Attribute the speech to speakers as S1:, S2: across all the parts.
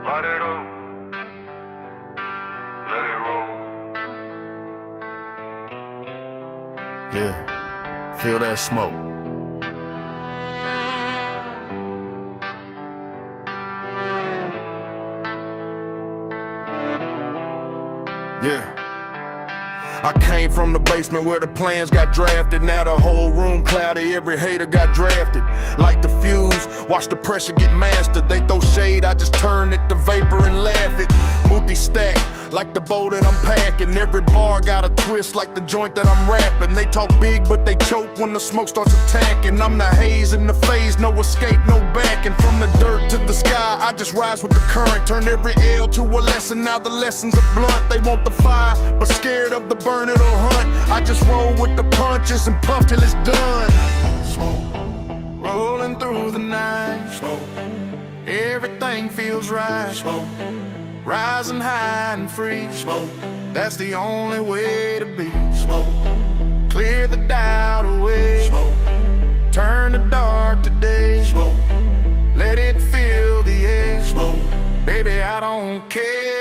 S1: Light it up, let it roll.
S2: Yeah, feel that smoke. Yeah. I came from the basement where the plans got drafted. Now the whole room cloudy, every hater got drafted. Like the fuse, watch the pressure get mastered. They throw shade, I just turn it to vapor and laugh it. Multi-stack, like the bow that I'm packing. Every bar got a twist like the joint that I'm rapping. They talk big but they choke when the smoke starts attacking. I'm the haze in the phase, no escape, no backing. From the dirt to the sky, I just rise with the current. Turn every L to a lesson, now the lessons are blunt. They want the fire, but scared of the burn it or hunt. I just roll with the punches and puff till it's done. Smoke, rolling through the night. Smoke, everything feels right. Smoke, rising high and free. Smoke, that's the only way to be. Smoke, clear the doubt away. Smoke, turn the dark to day. Smoke, let it fill the air. Smoke, baby, I don't care.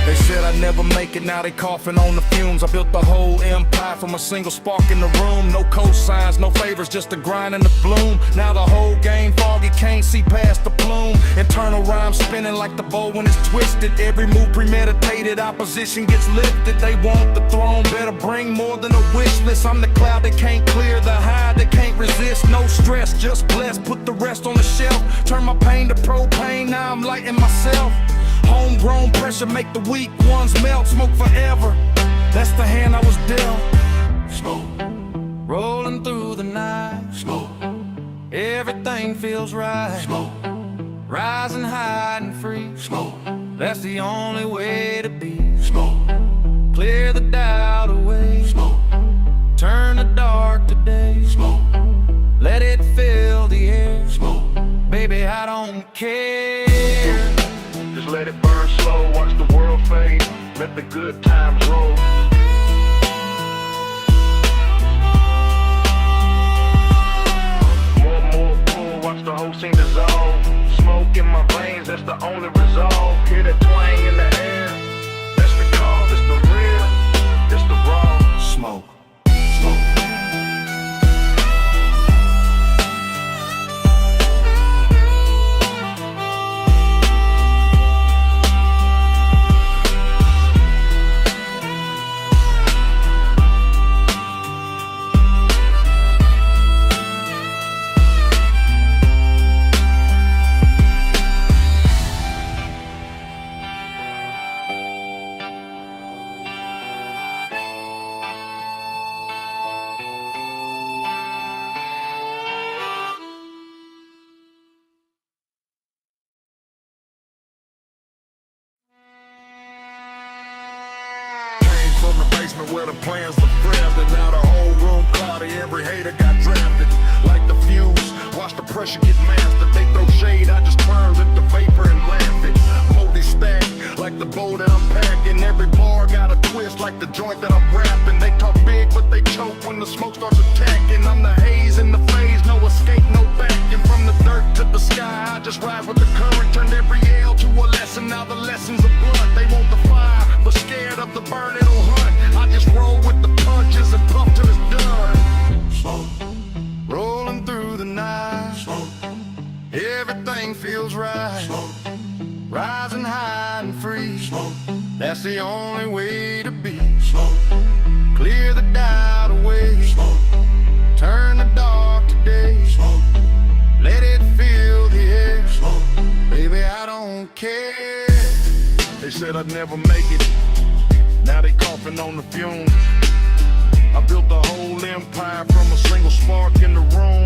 S2: They said I'd never make it, now they coughing on the fumes. I built the whole empire from a single spark in the room. No cosigns, no favors, just the grind and the bloom. Now the whole game foggy, can't see past the plume. Internal rhymes spinning like the bow when it's twisted. Every move premeditated, opposition gets lifted. They want the throne, better bring more than a wish list. I'm the cloud they can't clear, the high they can't resist. No stress, just blessed, put the rest on the shelf. Turn my pain to propane, now I'm lighting myself. Homegrown pressure make the weak ones melt. Smoke forever, that's the hand I was dealt. Smoke, rolling through the night. Smoke, everything feels right. Smoke, rising high and free. Smoke, that's the only way to be. Smoke, clear the doubt away. Smoke, turn the dark to day. Smoke, let it fill the air. Smoke, baby, I don't care.
S1: Just let it burn slow, watch the world fade, let the good times roll. More pull, watch the whole scene dissolve. Smoke in my veins, that's the only resolve. Hear that twang in the air, that's the call, that's the real, that's the raw.
S2: Smoke, smoke. From the basement where the plans were drafted. Now the whole room cloudy, every hater got drafted. Like the fuse, watch the pressure get mastered. They throw shade, I just turn it to vapor and laugh it. Multi-stack, like the bow that I'm packing. Every bar got a twist like the joint that I'm rapping. They talk big but they choke when the smoke starts attacking. I'm the haze in the phase, no escape, no backing. From the dirt to the sky, I just ride with the current. Turned every L to a lesson, now the lessons are blunt. They want the fire, but scared of the burn it'll hunt. I just roll with the punches and puff till it's done. Smoke, rolling through the night. Smoke, everything feels right. Smoke, rising high and free. Smoke, that's the only way to be. Smoke, clear the doubt away. Smoke, turn the dark to day. Smoke, let it fill the air. Smoke, baby, I don't care. They said I'd never make it, now they coughing on the fumes. I built the whole empire from a single spark in the room.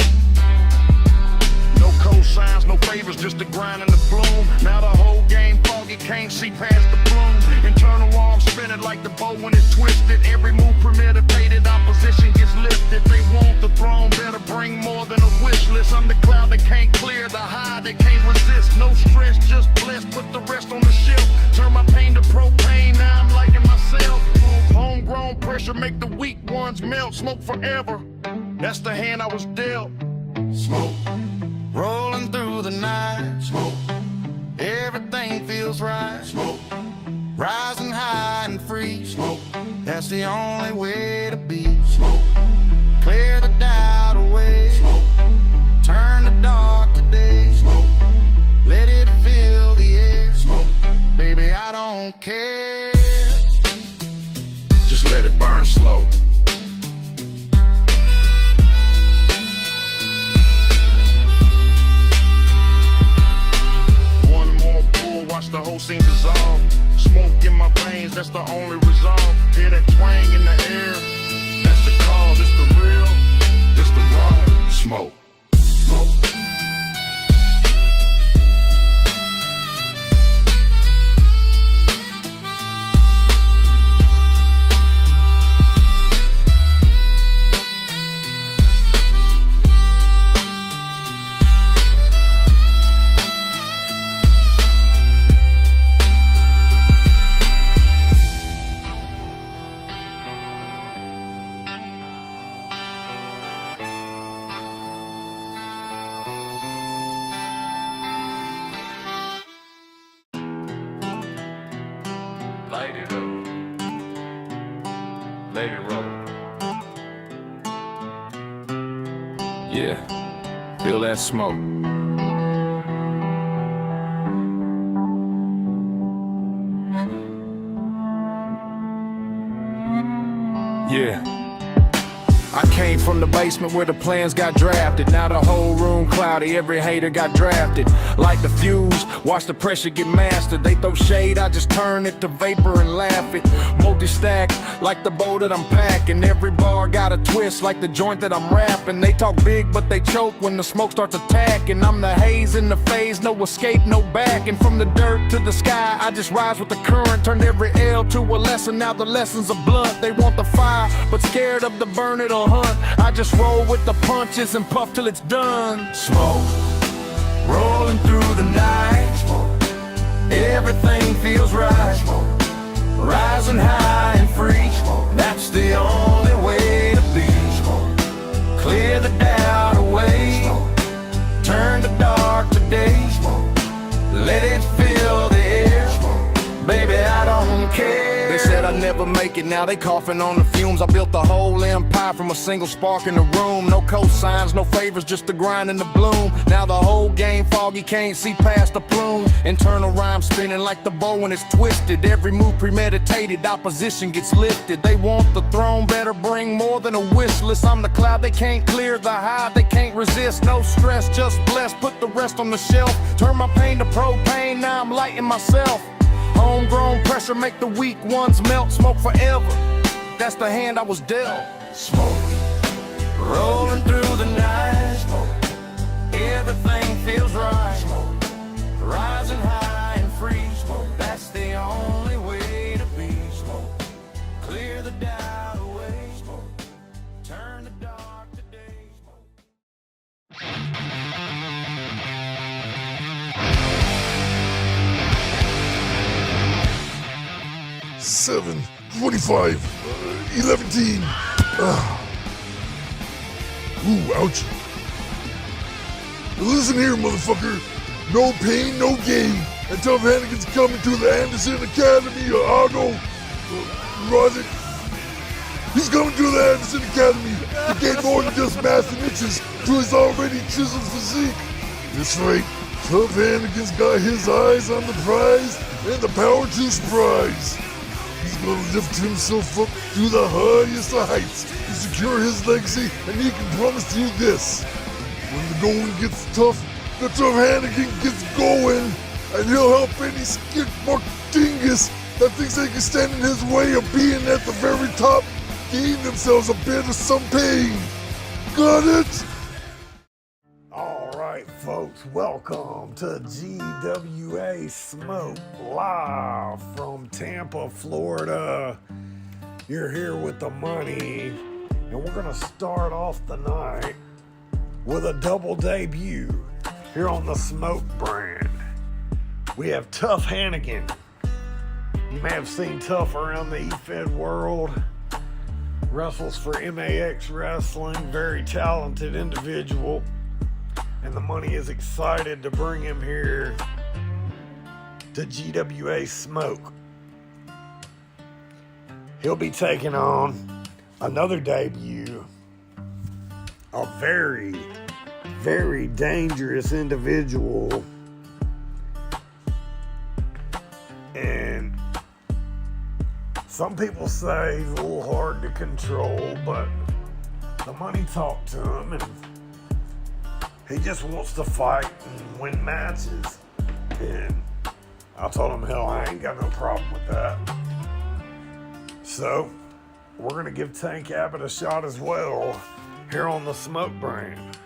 S2: No cosigns, no favors, just the grind and the bloom. Now the whole game foggy, can't see past the plume. Internal arms spinning like the bow when it's twisted. Every move premeditated, opposition gets lifted. They want the throne, better bring more than a wish list. I'm the cloud they can't clear, the high they can't resist. No stress, just blessed, put the rest on the shelf. Turn my pain to propane, now I'm liking myself. Home smoke forever. That's the hand I was dealt. Smoke, rolling through the night. Smoke, everything feels right. Smoke, rising high and free. Smoke, that's the only way to be. Smoke, clear the doubt away. Smoke, turn the dark to day. Smoke, let it fill the air. Smoke, baby, I don't care. Just let it burn slow. One more pull, watch the whole scene dissolve. Smoke in my veins, that's the only resolve. Hear that twang in the air, that's the cause, it's the real, it's the raw. Smoke, smoke.
S3: Light it up. Let it roll. Yeah, feel that smoke. Yeah. I came from the basement where the plans got drafted. Now the whole room cloudy, every hater got drafted. Like the fuse, watch the pressure get mastered. They throw shade, I just turn it to vapor and laugh it. Multi-stack, like the bow that I'm packing. Every bar got a twist, like the joint that I'm rapping. They talk big, but they choke when the smoke starts attacking. I'm the haze in the phase, no escape, no back. And from the dirt to the sky, I just rise with the current. Turned every L to a lesson, now the lessons are blunt. They want the fire, but scared of the burn it'll hunt. I just roll with the punches and puff till it's done. Smoke, rolling through the night. Smoke, everything feels right. Smoke, rising high and free. Smoke, that's the only way to be. Smoke, clear the doubt away. Smoke, turn the dark to day. Smoke, let it fill the air. Smoke, baby, I don't care. They said I'd never make it, now they coughing on the fumes. I built the whole empire from a single spark in the room. No cosigns, no favors, just the grind and the bloom. Now the whole game foggy, can't see past the plume. Internal rhyme spinning like the bow when it's twisted. Every move premeditated, opposition gets lifted. They want the throne, better bring more than a wish list. I'm the cloud they can't clear, the high they can't resist. No stress, just blessed, put the rest on the shelf. Turn my pain to propane, now I'm lighting myself. Homegrown pressure make the weak ones melt. Smoke forever, that's the hand I was dealt. Smoke, rolling through the night. Smoke, everything feels right. Smoke, rising high and free. Smoke, that's the only way to be. Smoke, clear the doubt away. Smoke, turn the dark to day. Smoke.
S4: 7, 25, 11. Ooh, ouch. Listen here, motherfucker. No pain, no gain. And Tough Hannigan's coming to the Anderson Academy. Arnold. Roderick. He's coming to the Anderson Academy to gain more than just mass and inches to his already chiseled physique. That's right. Tough Hannigan's got his eyes on the prize and the power to surprise. He's gonna lift himself up to the highest of heights to secure his legacy, and he can promise you this. When the going gets tough, the Tough Hannigan gets going, and he'll help any skidmark dingus that thinks they can stand in his way of being at the very top gain themselves a bit of some pain. Got it?
S5: All right, folks, welcome to GWA Smoke, live from Tampa, Florida. You're here with the money, and we're gonna start off the night with a double debut here on the Smoke brand. We have Tough Hannigan. You may have seen Tough around the E-Fed world. wrestles for MAX Wrestling, very talented individual, and the money is excited to bring him here to GWA Smoke. He'll be taking on another debut, a very, very dangerous individual, and some people say he's a little hard to control, but the money talked to him, and he just wants to fight and win matches. And I told him, hell, I ain't got no problem with that. So, we're going to give Tank Abbott a shot as well here on the Smoke brand.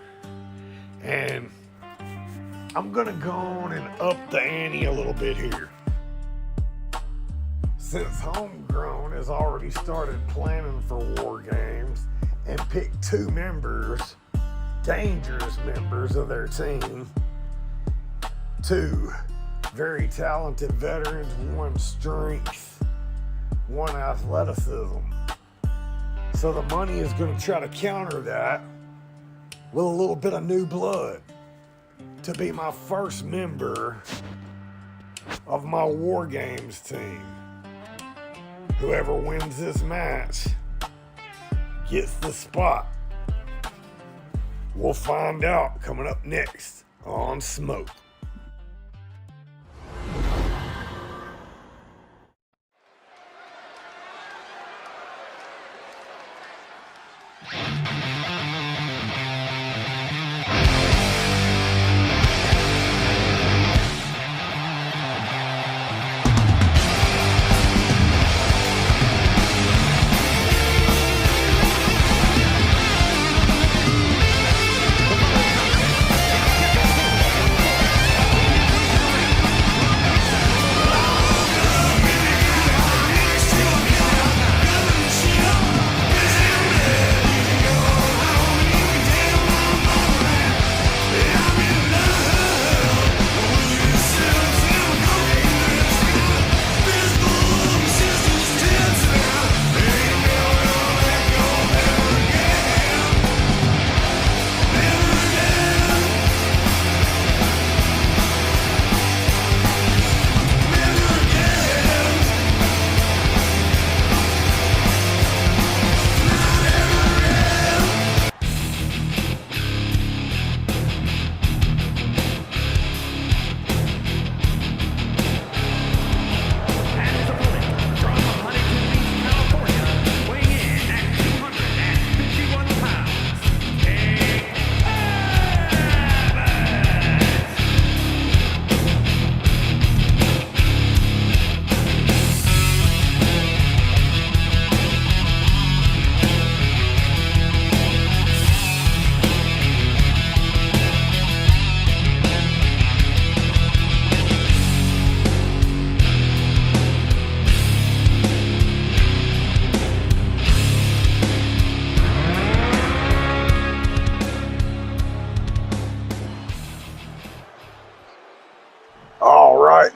S5: And I'm going to go on and up the ante a little bit here. Since Homegrown has already started planning for War Games and picked 2 members, dangerous members of their team, 2 very talented veterans, 1 strength, 1 athleticism. So the money is going to try to counter that with a little bit of new blood to be my first member of my War Games team. Whoever wins this match gets the spot. We'll find out coming up next on Smoke.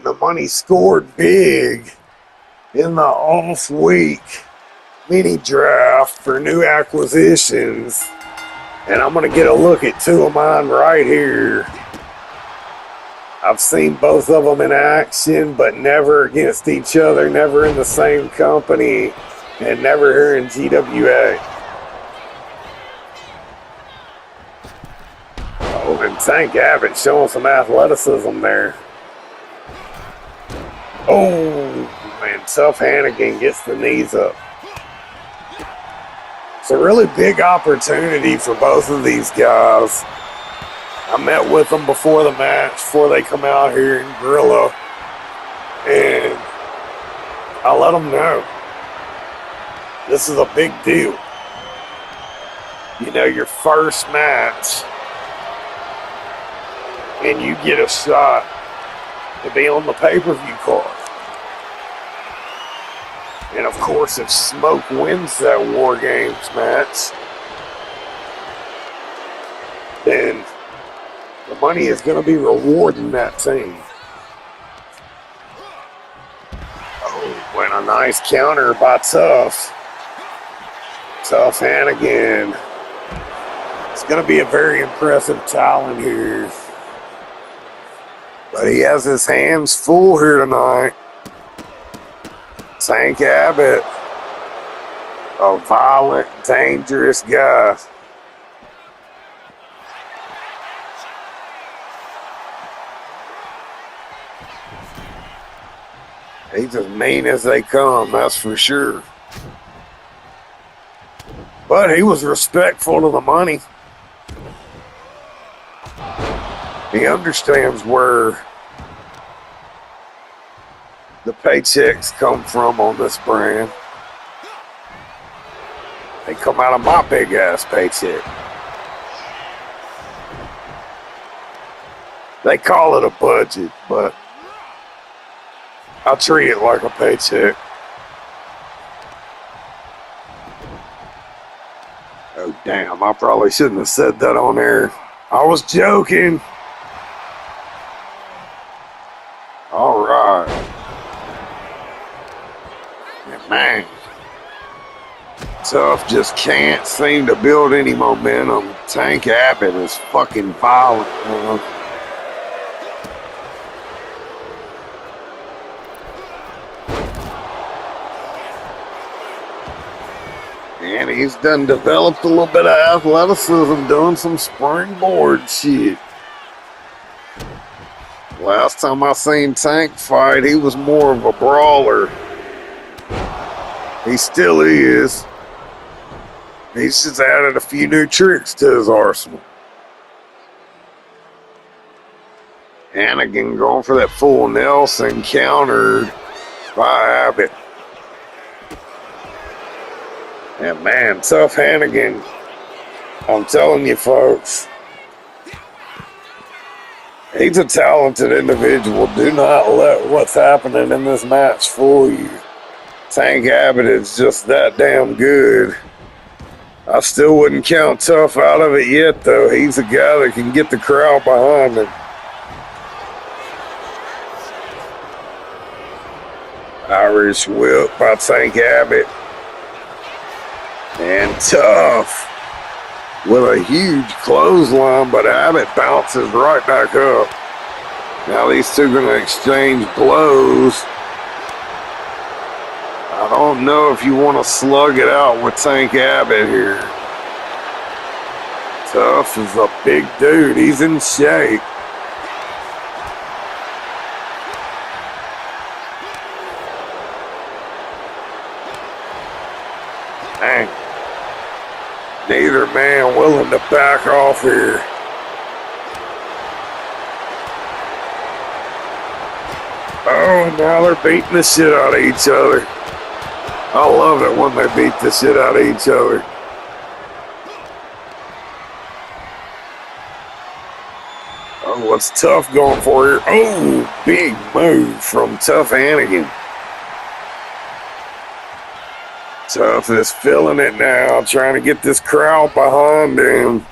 S5: The money scored big in the off week mini draft for new acquisitions, and I'm going to get a look at 2 of mine right here. I've seen both of them in action, but never against each other, never in the same company, and never here in GWA. Oh, and Tank Abbott showing some athleticism there. Oh, man, Tough Hannigan gets the knees up. It's a really big opportunity for both of these guys. I met with them before the match, before they come out here and Gorilla, and I let them know this is a big deal. You know, your first match, and you get a shot to be on the pay-per-view card. And of course, if Smoke wins that War Games match, then the money is going to be rewarding that team. Oh, and a nice counter by Tough. Tough Hannigan. It's going to be a very impressive talent here. But he has his hands full here tonight. Tank Abbott, a violent, dangerous guy. He's as mean as they come, that's for sure. But he was respectful to the money. He understands where the paychecks come from on this brand. They come out of my big ass paycheck. They call it a budget, but I treat it like a paycheck. Oh, damn, I probably shouldn't have said that on air. I was joking. All right. And man, Tough just can't seem to build any momentum. Tank Abbott is fucking violent, man. And he's done developed a little bit of athleticism doing some springboard shit. Last time I seen Tank fight, he was more of a brawler. He still is. He's just added a few new tricks to his arsenal. Hannigan going for that full Nelson, countered by Abbott. And man, Tough Hannigan, I'm telling you folks, he's a talented individual. Do not let what's happening in this match fool you. Tank Abbott is just that damn good. I still wouldn't count Tough out of it yet, though. He's a guy that can get the crowd behind him. Irish whip by Tank Abbott. And Tough with a huge clothesline, but Abbott bounces right back up. Now these two are going to exchange blows. I don't know if you want to slug it out with Tank Abbott here. Tough is a big dude. He's in shape. Dang. Neither man willing to back off here. Oh, and now they're beating the shit out of each other. I love it when they beat the shit out of each other. Oh, what's Tough going for here? Oh, big move from Tough Hannigan. Tough is feeling it now, trying to get this crowd behind him.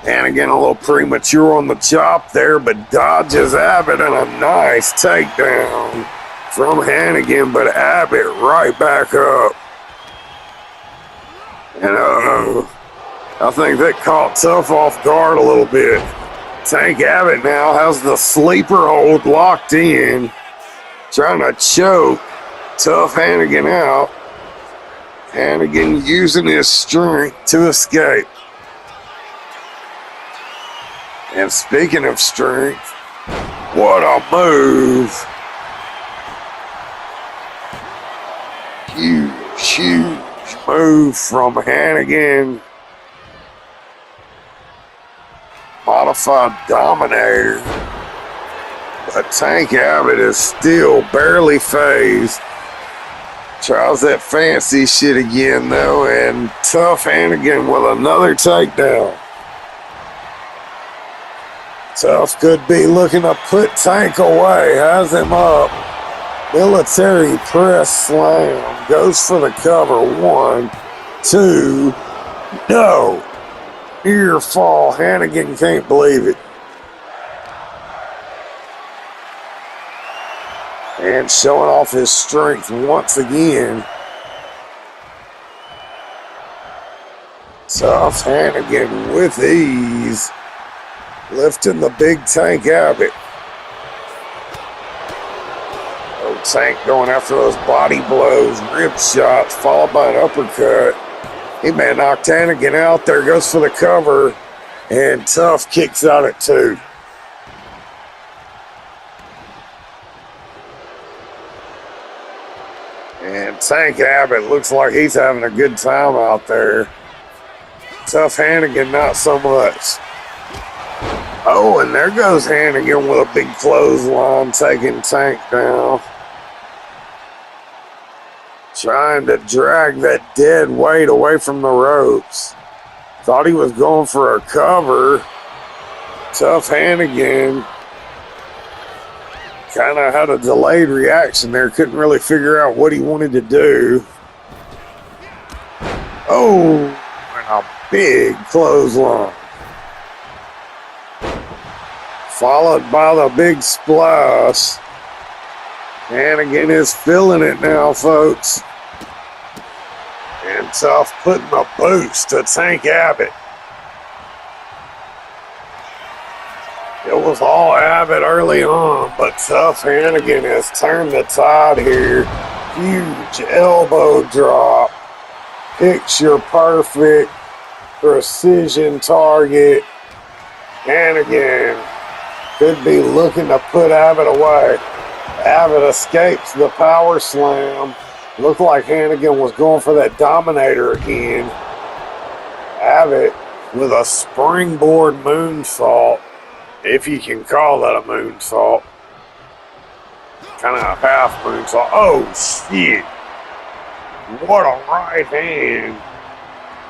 S5: Hannigan a little premature on the chop there, but dodges Abbott and a nice takedown from Hannigan, but Abbott right back up. And I think that caught Tough off guard a little bit. Tank Abbott now has the sleeper hold locked in, trying to choke Tough Hannigan out. Hannigan using his strength to escape. And speaking of strength, what a move. Huge move from Hannigan. Modified Dominator. But Tank Abbott is still barely phased. Tries that fancy shit again though, and Tough Hannigan with another takedown. Tough could be looking to put Tank away, has him up. Military press slam, goes for the cover, 1, 2, no. Near fall, Hannigan can't believe it. And showing off his strength once again. Tough Hannigan with ease, lifting the big Tank Abbott. Oh, Tank going after those body blows, rib shots, followed by an uppercut. He may have knocked Hannigan out there, goes for the cover, and Tough kicks out at 2. And Tank Abbott looks like he's having a good time out there. Tough Hannigan, not so much. Oh, and there goes Hannigan with a big clothesline, taking Tank down. Trying to drag that dead weight away from the ropes. Thought he was going for a cover. Tough Hannigan kind of had a delayed reaction there. Couldn't really figure out what he wanted to do. Oh, and a big clothesline. Followed by the big splash. Hannigan is feeling it now, folks. And Tough putting a boost to Tank Abbott. It was all Abbott early on, but Tough Hannigan has turned the tide here. Huge elbow drop. Picture perfect. Precision target. Hannigan could be looking to put Abbott away. Abbott escapes the power slam. Looked like Hannigan was going for that Dominator again. Abbott with a springboard moonsault, if you can call that a moonsault. Kind of a half moonsault. Oh, shit. What a right hand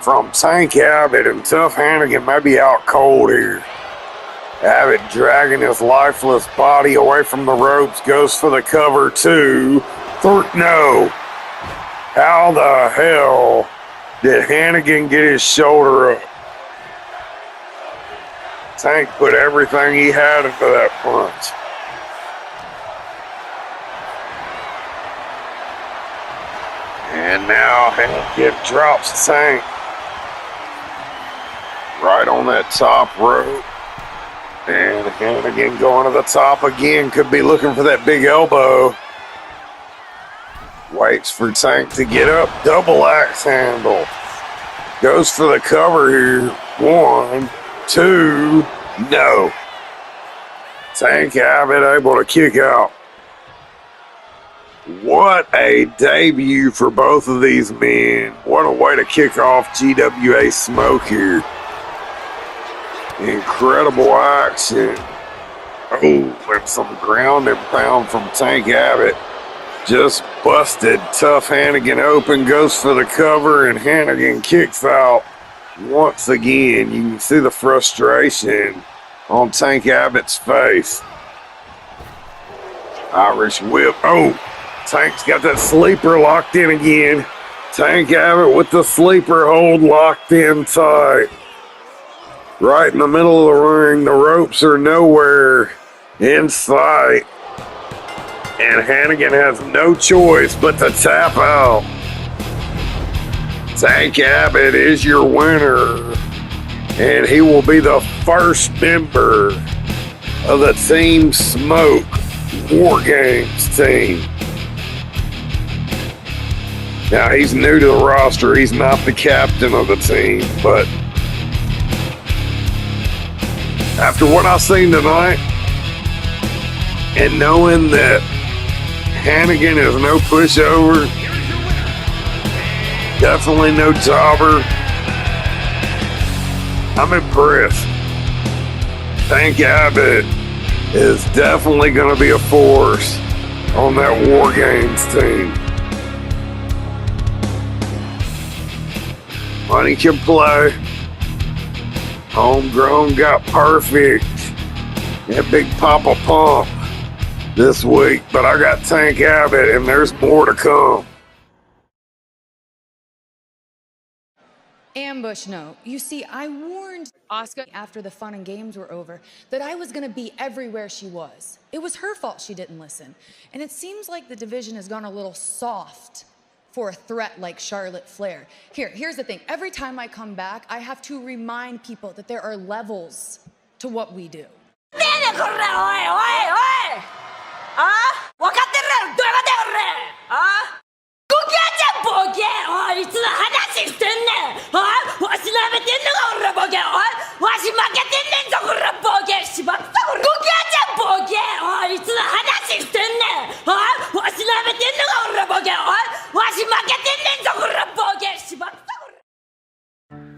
S5: from Tank Abbott, and Tough Hannigan may be out cold here. Abbott dragging his lifeless body away from the ropes, goes for the cover 2. No. How the hell did Hannigan get his shoulder up? Tank put everything he had into that punch. And now Hannigan drops Tank right on that top rope. And Hannigan going to the top again. Could be looking for that big elbow. Waits for Tank to get up. Double axe handle. Goes for the cover here. 1, 2. No. Tank Abbott able to kick out. What a debut for both of these men. What a way to kick off GWA Smoke here. Incredible action. Oh, and some ground and pound from Tank Abbott. Just busted Tough Hannigan open, goes for the cover, and Hannigan kicks out once again. You can see the frustration on Tank Abbott's face. Irish whip. Oh, Tank's got that sleeper locked in again. Tank Abbott with the sleeper hold locked in tight. Right in the middle of the ring. The ropes are nowhere in sight. And Hannigan has no choice but to tap out. Tank Abbott is your winner. And he will be the first member of the Team Smoke War Games team. Now, he's new to the roster. He's not the captain of the team, but after what I've seen tonight, and knowing that Hannigan is no pushover, definitely no jobber, I'm impressed. Tank Abbott is definitely going to be a force on that War Games team. Money can play. Homegrown got perfect. That big Papa Pump this week. But I got Tank Abbott, and there's more to come.
S6: Ambush note. You see, I warned Asuka after the fun and games were over that I was going to be everywhere she was. It was her fault she didn't listen. And it seems like the division has gone a little soft for a threat like Charlotte Flair. Here's the thing. Every time I come back, I have to remind people that there are levels to what we do.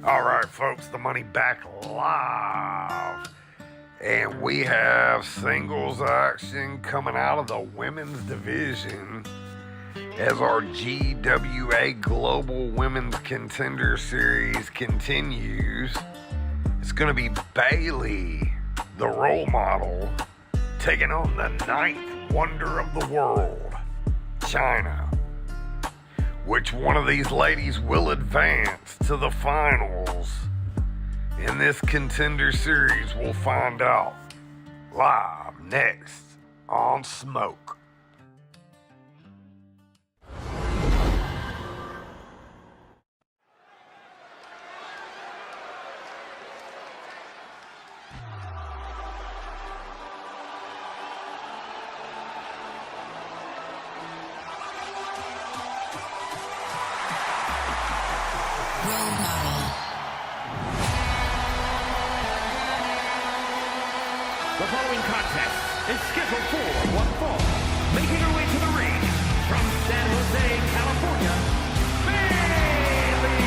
S5: All right, folks, the Money Back Live. And we have singles action coming out of the women's division as our GWA Global Women's Contender Series continues. It's going to be Bayley, the role model, taking on the 9th wonder of the world, China. Which one of these ladies will advance to the finals in this Contender Series? We'll find out live next on Smoke.
S7: The following contest is scheduled for one fall. Making her way to the ring from San Jose, California, Bayley!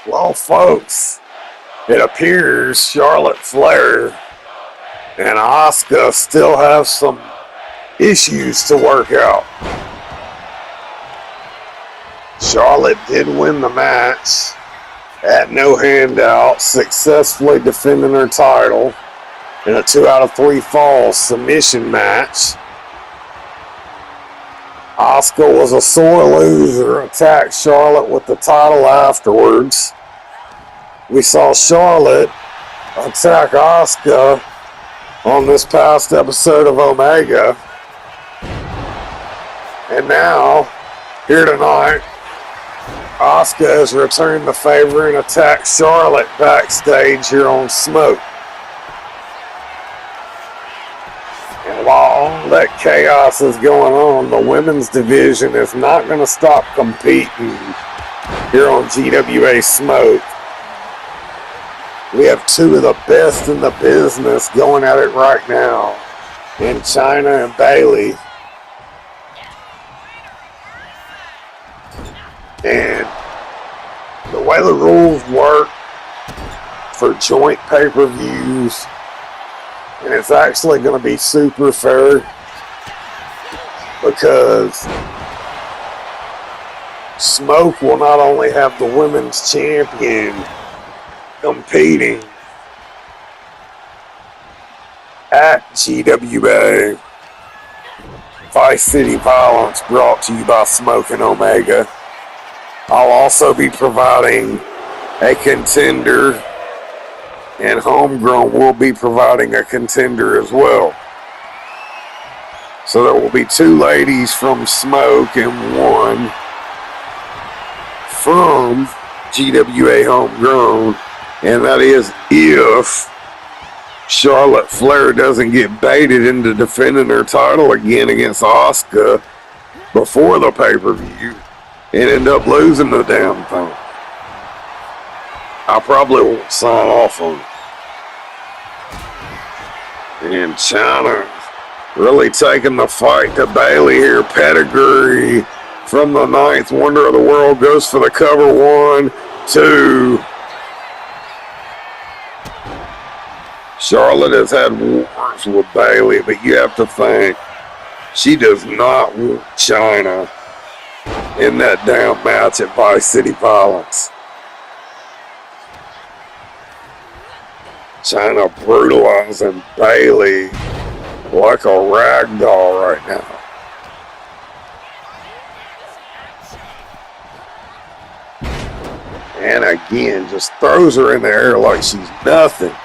S5: Well, folks, it appears Charlotte Flair and Asuka still have some issues to work out. Charlotte did win the match at no handout, successfully defending her title in a 2 out of 3 falls submission match. Asuka was a sore loser, attacked Charlotte with the title afterwards. We saw Charlotte attack Asuka on this past episode of Omega. And now, here tonight, Asuka has returned the favor and attacked Charlotte backstage here on Smoke. And while all that chaos is going on, the women's division is not going to stop competing here on GWA Smoke. We have 2 of the best in the business going at it right now in China and Bayley. And the way the rules work for joint pay-per-views, and it's actually going to be super fair because Smoke will not only have the women's champion competing at GWA Vice City Violence, brought to you by Smoke and Omega. I'll also be providing a contender, and Homegrown will be providing a contender as well. So there will be 2 ladies from Smoke and 1 from GWA Homegrown, and that is if Charlotte Flair doesn't get baited into defending her title again against Asuka before the pay-per-view and end up losing the damn thing. I probably won't sign off on it. And China really taking the fight to Bayley here. Pedigree from the 9th Wonder of the World goes for the cover. 1, 2. Charlotte has had wars with Bayley, but you have to think she does not want China in that damn match at Vice City Violence. China brutalizing Bayley like a rag doll right now. And again, just throws her in the air like she's nothing.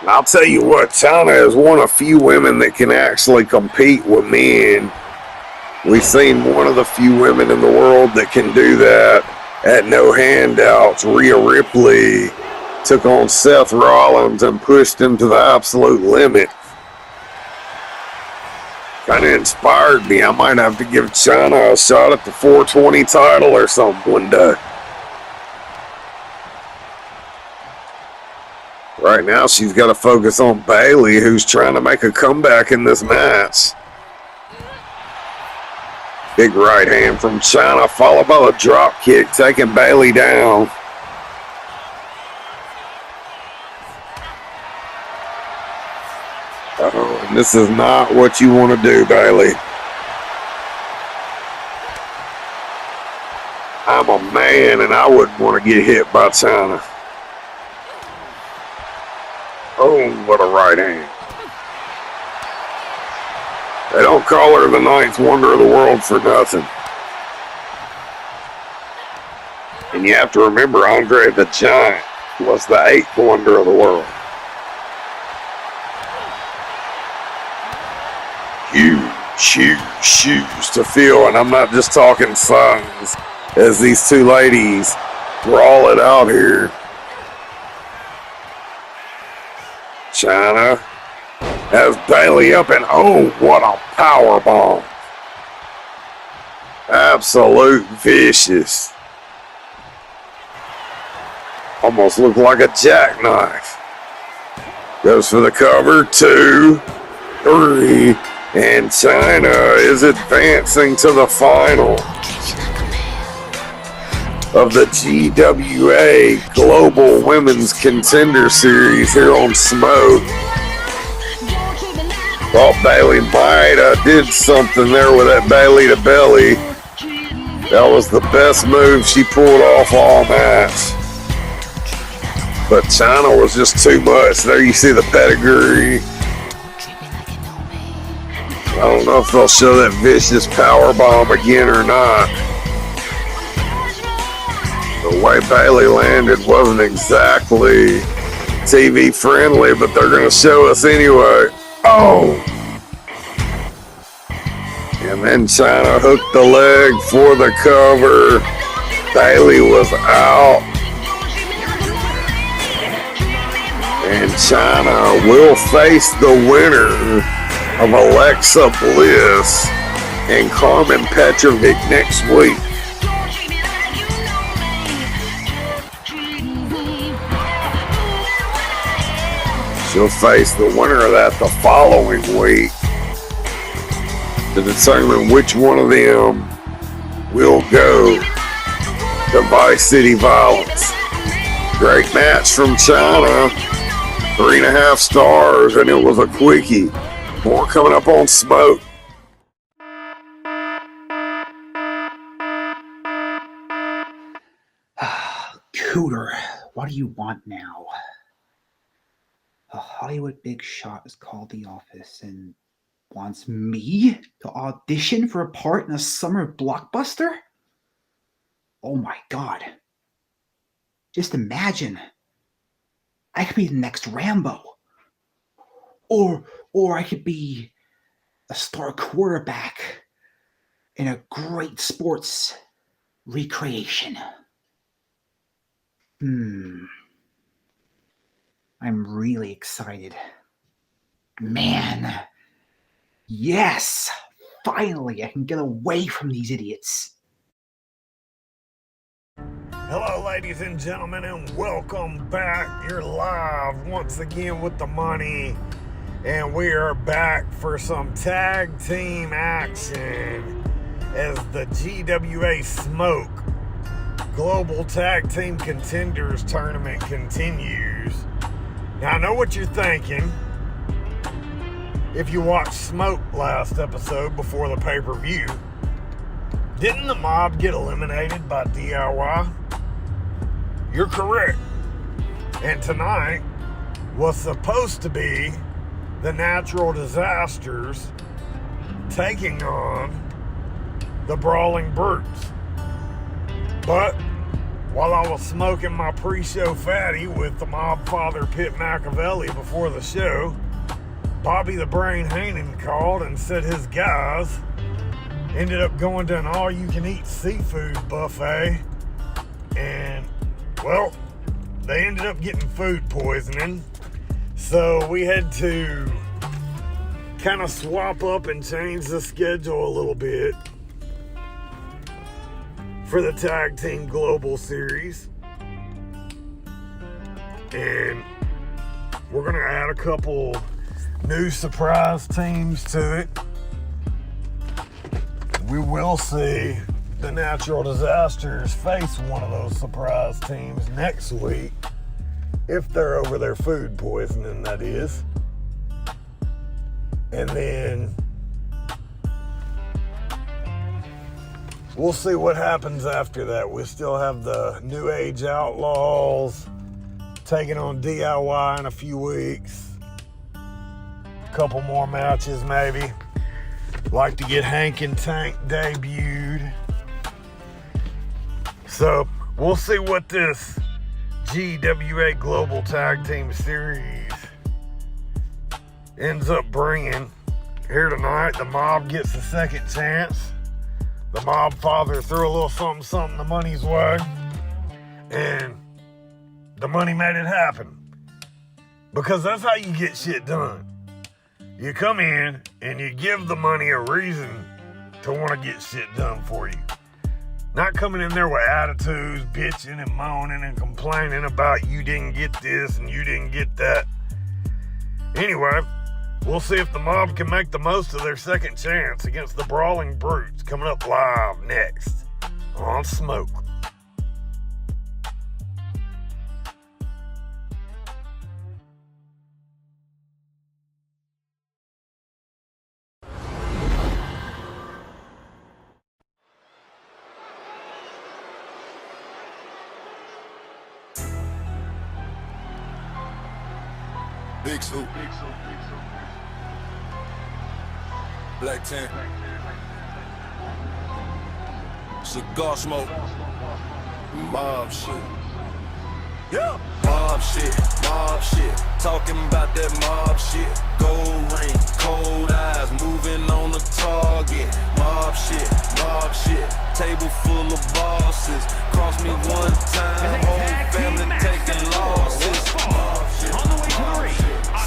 S5: And I'll tell you what, China is one of few women that can actually compete with men. We've seen one of the few women in the world that can do that at No Handouts. Rhea Ripley took on Seth Rollins and pushed him to the absolute limit. Kind of inspired me. I might have to give China a shot at the 420 title or something one day. Right now, she's got to focus on Bayley, who's trying to make a comeback in this match. Big right hand from China, followed by a drop kick, taking Bayley down. Oh, and this is not what you want to do, Bayley. I'm a man, and I wouldn't want to get hit by China. Oh, what a right hand. They don't call her the 9th Wonder of the World for nothing. And you have to remember, Andre the Giant was the 8th Wonder of the World. Huge shoes to fill, and I'm not just talking size, as these 2 ladies brawl it out here. China has Bayley up, and oh, what a power bomb. Absolute vicious. Almost looked like a jackknife. Goes for the cover. 2, 3, and China is advancing to the final of the GWA Global Women's Contender Series here on Smoke. Thought Bayley might have did something there with that Bayley to belly. That was the best move she pulled off all match. But China was just too much. There you see the pedigree. I don't know if they'll show that vicious power bomb again or not. The way Bayley landed wasn't exactly TV friendly, but they're going to show us anyway. Oh! And then China hooked the leg for the cover. Bayley was out. And China will face the winner of Alexa Bliss and Carmen Petrovic next week. She'll face the winner of that the following week to determine which one of them will go to Vice City Violence. Great match from China. 3.5 stars, and it was a quickie. More coming up on Smoke.
S8: Cooter, what do you want now? A Hollywood big shot has called the office and wants me to audition for a part in a summer blockbuster? Oh my God. Just imagine. I could be the next Rambo. Or I could be a star quarterback in a great sports recreation. I'm really excited. Man. Yes! Finally, I can get away from these idiots.
S5: Hello, ladies and gentlemen, and welcome back. You're live once again with the money, and we are back for some tag team action as the GWA Smoke Global Tag Team Contenders Tournament continues. Now, I know what you're thinking. If you watched Smoke last episode before the pay-per-view, didn't the Mob get eliminated by DIY? You're correct. And tonight was supposed to be the Natural Disasters taking on the Brawling Brutes. But while I was smoking my pre-show fatty with the Mob father Pit Machiavelli before the show, Bobby the Brain Heenan called and said his guys ended up going to an all-you-can-eat seafood buffet, and, well, they ended up getting food poisoning. So we had to kind of swap up and change the schedule a little bit for the Tag Team Global Series. And we're going to add a couple new surprise teams to it. We will see the Natural Disasters face one of those surprise teams next week, if they're over their food poisoning, that is. And then we'll see what happens after that. We still have the New Age Outlaws taking on DIY in a few weeks. A couple more matches maybe. Like to get Hank and Tank debuted. So we'll see what this GWA Global Tag Team Series ends up bringing here tonight. The Mob gets a second chance. The Mob father threw a little something the money's way, and the money made it happen. Because that's how you get shit done. You come in and you give the money a reason to want to get shit done for you. Not coming in there with attitudes, bitching and moaning and complaining about you didn't get this and you didn't get that. Anyway, we'll see if the Mob can make the most of their second chance against the Brawling Brutes, coming up live next on Smoke.
S2: Big suit. Black tent. Cigar smoke. Mob shit. Yeah. Mob shit. Mob shit. Talking about that mob shit. Gold ring. Cold eyes. Moving on the target. Mob shit. Mob shit. Table full of bosses. Cross me one time. Whole family taking losses. Mob shit.
S7: On the way to the ring.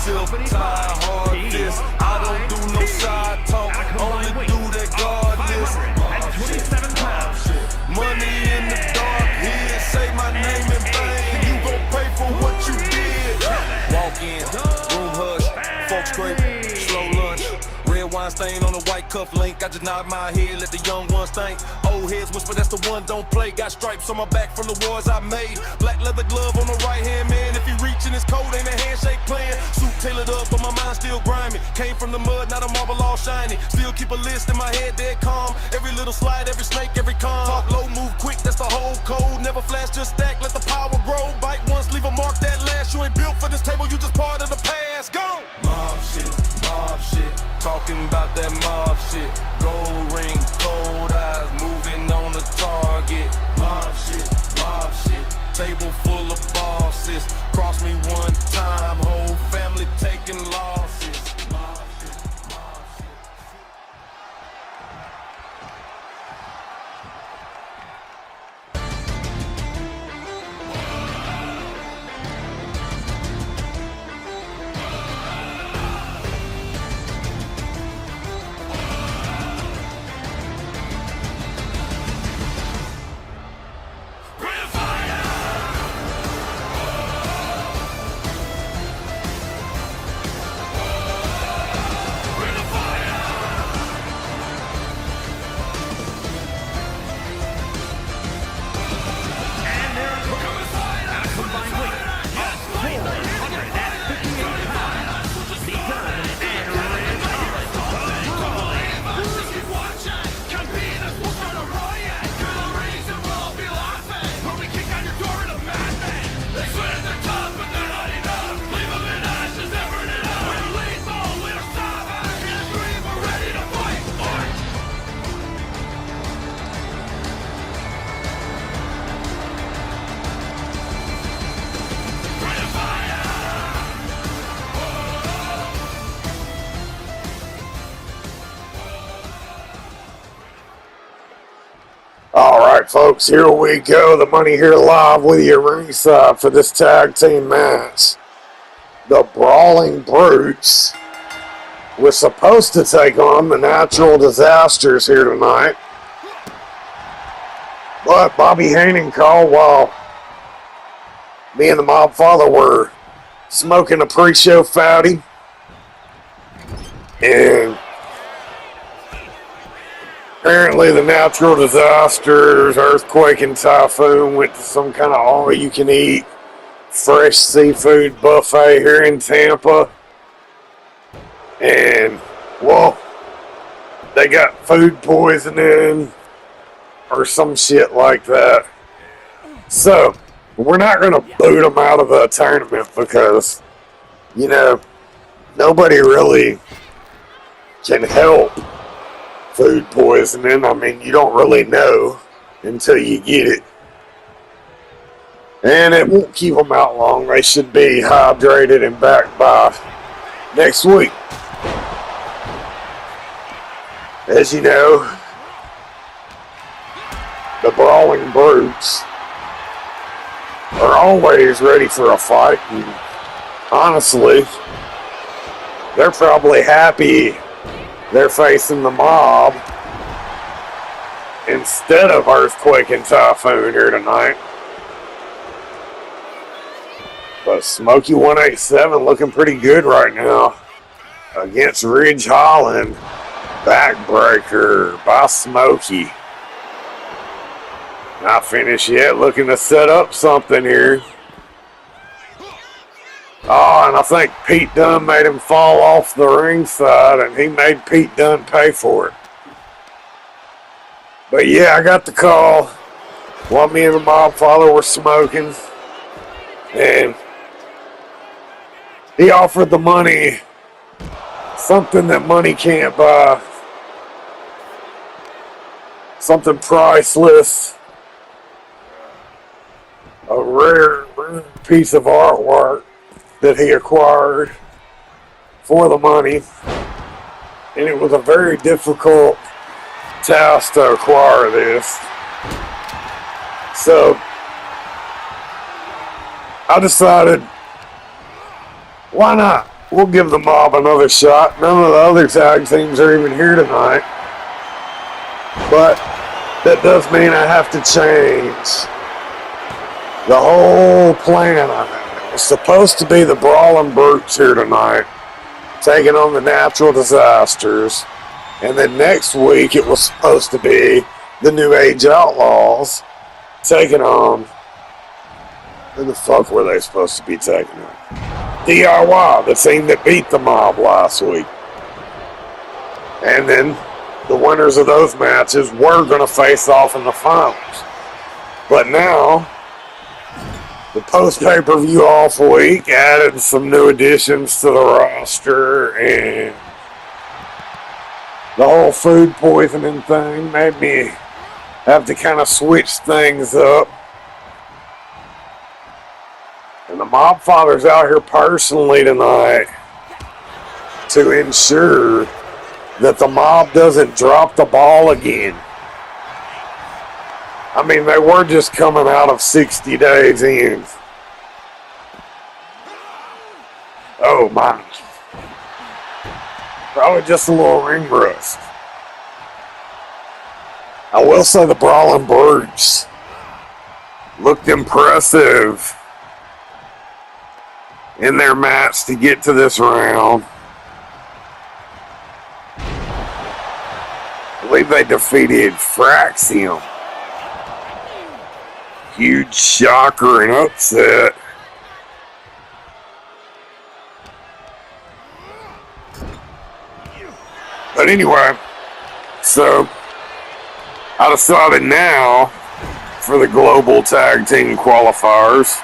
S2: Silk tie, hard fist. I don't do no side talk, only do that godless.
S7: 527 pounds.
S2: Money in the dark, here, say my name in vain. You gon' pay for what you did. Walk in, room hush, folks scrape, slow lunch. Red wine
S3: stain on a white cuff link. I just nod my head, let the young ones think. Old heads whisper, that's the one, don't play. Got stripes on my back from the wars I made. Black leather glove on the right hand, man. If he reaching his coat, ain't a handshake plan. Suit tailored up, but my mind still grimy. Came from the mud, now the marble all shiny. Still keep a list in my head, dead calm. Every little slide, every snake, every con. Talk low, move quick, that's the whole code. Never flash, just stack, let the power grow. Bite once, leave a mark that last. You ain't built for this table, you just part of the past. Go! Mob shit, talking about that mob shit. Gold ring, cold eyes, moving on the target. Mob shit, table full of bosses. Cross me one time, whole family taking losses. Mob shit, mob shit.
S5: All right, folks, here we go. The Money Here live with you ringside for this tag team match. The Brawling Brutes were supposed to take on the Natural Disasters here tonight, but Bobby Heenan called while me and the Mob Father were smoking a pre-show fatty, and apparently the Natural Disasters, Earthquake and Typhoon went to some kind of all-you-can-eat fresh seafood buffet here in Tampa. And, well, they got food poisoning or some shit like that. So, we're not going to boot them out of the tournament because, you know, nobody really can help food poisoning. I mean, you don't really know until you get it. And it won't keep them out long. They should be hydrated and back by next week. As you know, the Brawling Brutes are always ready for a fight. And honestly, they're probably happy they're facing the Mob instead of Earthquake and Typhoon here tonight. But Smokey 187 looking pretty good right now against Ridge Holland. Backbreaker by Smokey. Not finished yet, looking to set up something here. Oh, and I think Pete Dunne made him fall off the ringside, and he made Pete Dunne pay for it. But yeah, I got the call while me and the Mob Father were smoking, and he offered the money something that money can't buy, something priceless, a rare piece of artwork that he acquired for the money, and it was a very difficult task to acquire this. So I decided, why not? We'll give the Mob another shot. None of the other tag teams are even here tonight, but that does mean I have to change the whole plan on it. It's supposed to be the Brawling Brutes here tonight, taking on the Natural Disasters. And then next week it was supposed to be the New Age Outlaws taking on, who the fuck were they supposed to be taking on? DIY, the team that beat the Mob last week. And then the winners of those matches were going to face off in the finals. But now, the post-pay-per-view off week added some new additions to the roster, and the whole food poisoning thing made me have to kind of switch things up. And the Mob Father's out here personally tonight to ensure that the Mob doesn't drop the ball again. I mean, they were just coming out of 60 days in. Oh my. Probably just a little ring rust. I will say the Brawling Brutes looked impressive in their match to get to this round. I believe they defeated Fraxium. Huge shocker and upset. But anyway, so I decided now for the Global Tag Team Qualifiers,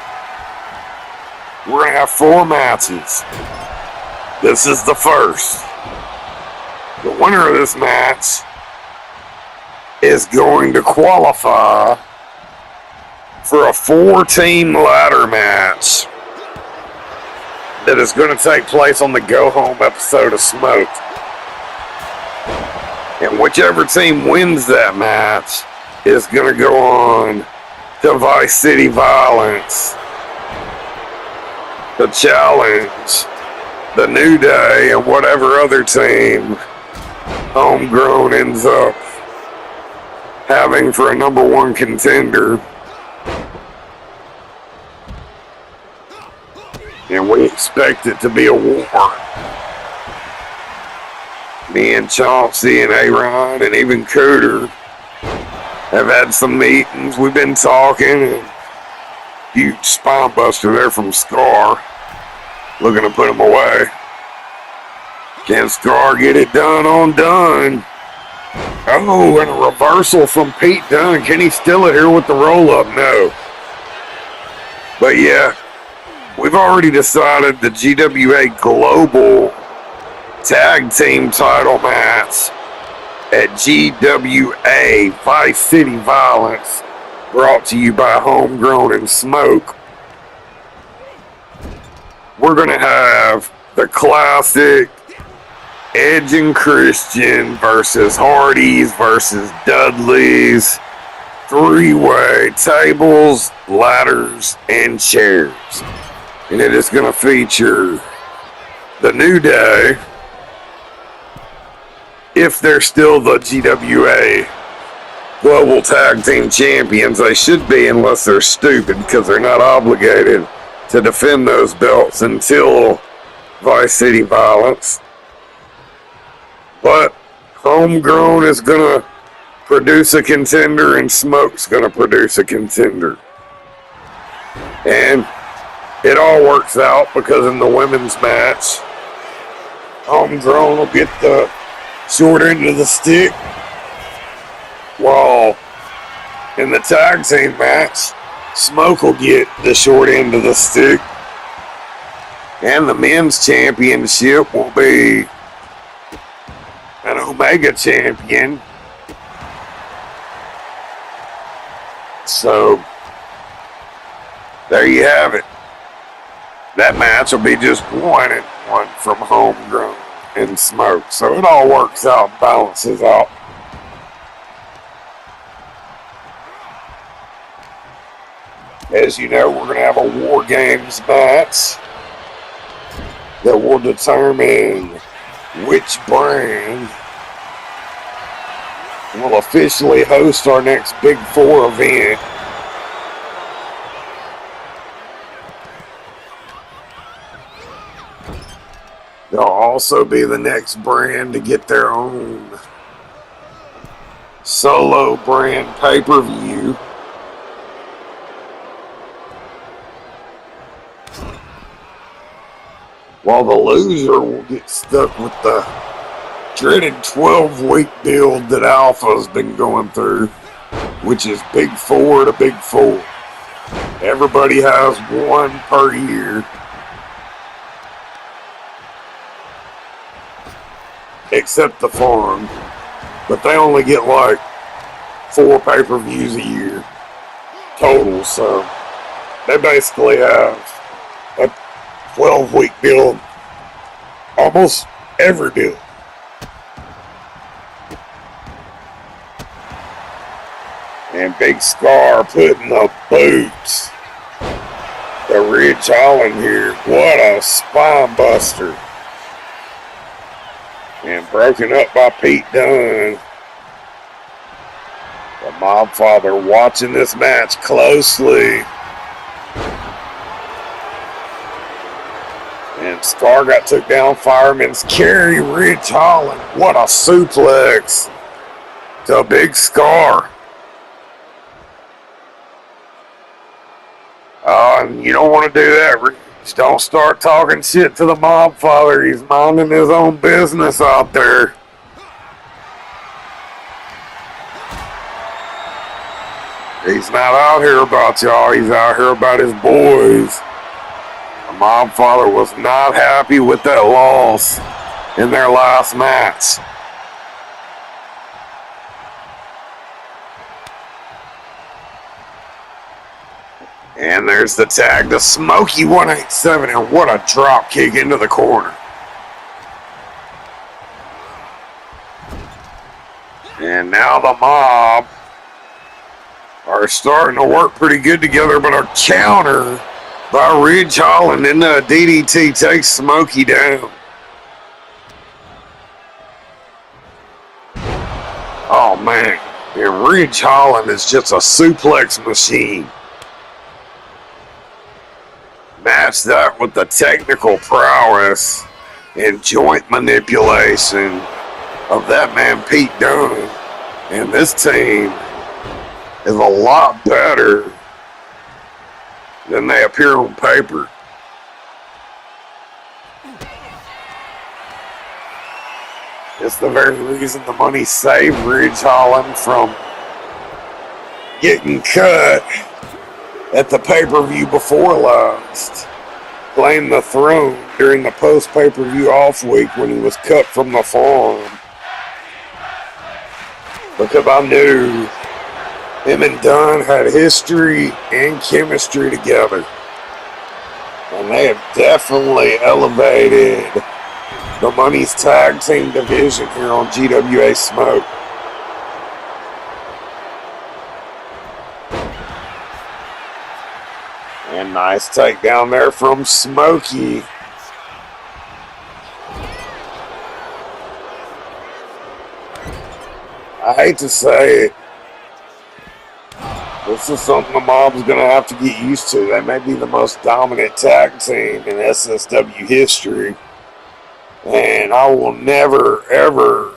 S5: we're going to have 4 matches. This is the first. The winner of this match is going to qualify for a 4-team ladder match that is going to take place on the Go Home episode of Smoke. And whichever team wins that match is going to go on to Vice City Violence, the Challenge, the New Day, and whatever other team Homegrown ends up having for a number 1 contender. And we expect it to be a war. Me and Chauncey and A-Rod and even Cooter have had some meetings. We've been talking, and huge spine buster there from Scar, looking to put him away. Can Scar get it done on Dunn? Oh, and a reversal from Pete Dunne. Can he steal it here with the roll-up? No. But yeah, we've already decided the GWA Global Tag Team title match at GWA Vice City Violence, brought to you by Homegrown and Smoke. We're going to have the classic Edge and Christian versus Hardys versus Dudleys, 3-way tables, ladders, and chairs. And it is going to feature the New Day, if they're still the GWA Global Tag Team Champions. They should be, unless they're stupid, because they're not obligated to defend those belts until Vice City Violence. But Homegrown is going to produce a contender, and Smoke's going to produce a contender. And it all works out because in the women's match, Homegrown will get the short end of the stick, while in the tag team match, Smoke will get the short end of the stick. And the men's championship will be an Omega champion. So, there you have it. That match will be just 1-1 from Homegrown and Smoke. So it all works out, balances out. As you know, we're going to have a War Games match that will determine which brand will officially host our next Big 4 event. They'll also be the next brand to get their own solo brand pay-per-view. While the loser will get stuck with the dreaded 12-week build that Alpha's been going through, which is Big Four to Big Four. Everybody has one per year, except the farm, but they only get like 4 pay-per-views a year total, so they basically have a 12-week build almost every build. And Big Scar putting the boots to Ridge Holland here. What a spine buster. And broken up by Pete Dunne. The Mob Father watching this match closely. And Scar got took down. Fireman's carry. Ridge Holland. What a suplex to Big Scar. And you don't want to do that. Just don't start talking shit to the Mob Father. He's minding his own business out there. He's not out here about y'all. He's out here about his boys. The Mob Father was not happy with that loss in their last match. And there's the tag to Smokey 187, and what a drop kick into the corner. And now the Mob are starting to work pretty good together, but are countered by Ridge Holland, and the DDT takes Smokey down. Oh man, and Ridge Holland is just a suplex machine. Match that with the technical prowess and joint manipulation of that man Pete Dunne. And this team is a lot better than they appear on paper. It's the very reason the money saved Ridge Holland from getting cut at the pay-per-view before last, claimed the throne during the post-pay-per-view off week when he was cut from the farm. Because I knew him and Dunn had history and chemistry together. And they have definitely elevated the Money's Tag Team division here on GWA Smoke. And nice takedown there from Smokey. I hate to say it. This is something the Mob's going to have to get used to. They may be the most dominant tag team in SSW history. And I will never, ever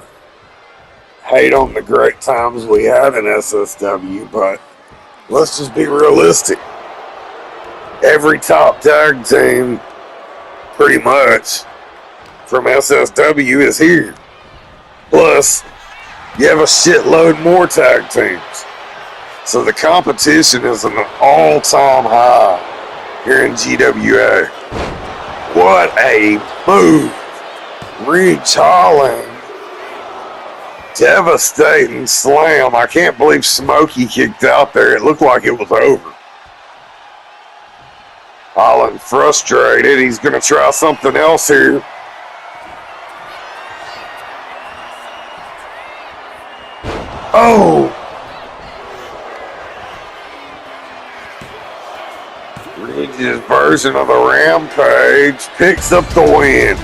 S5: hate on the great times we had in SSW. But let's just be realistic. Every top tag team, pretty much, from SSW is here. Plus, you have a shitload more tag teams. So the competition is an all-time high here in GWA. What a move. Ridge Holland. Devastating slam. I can't believe Smokey kicked out there. It looked like it was over. Holland frustrated. He's going to try something else here. Oh! Ridge's version of the Rampage picks up the win.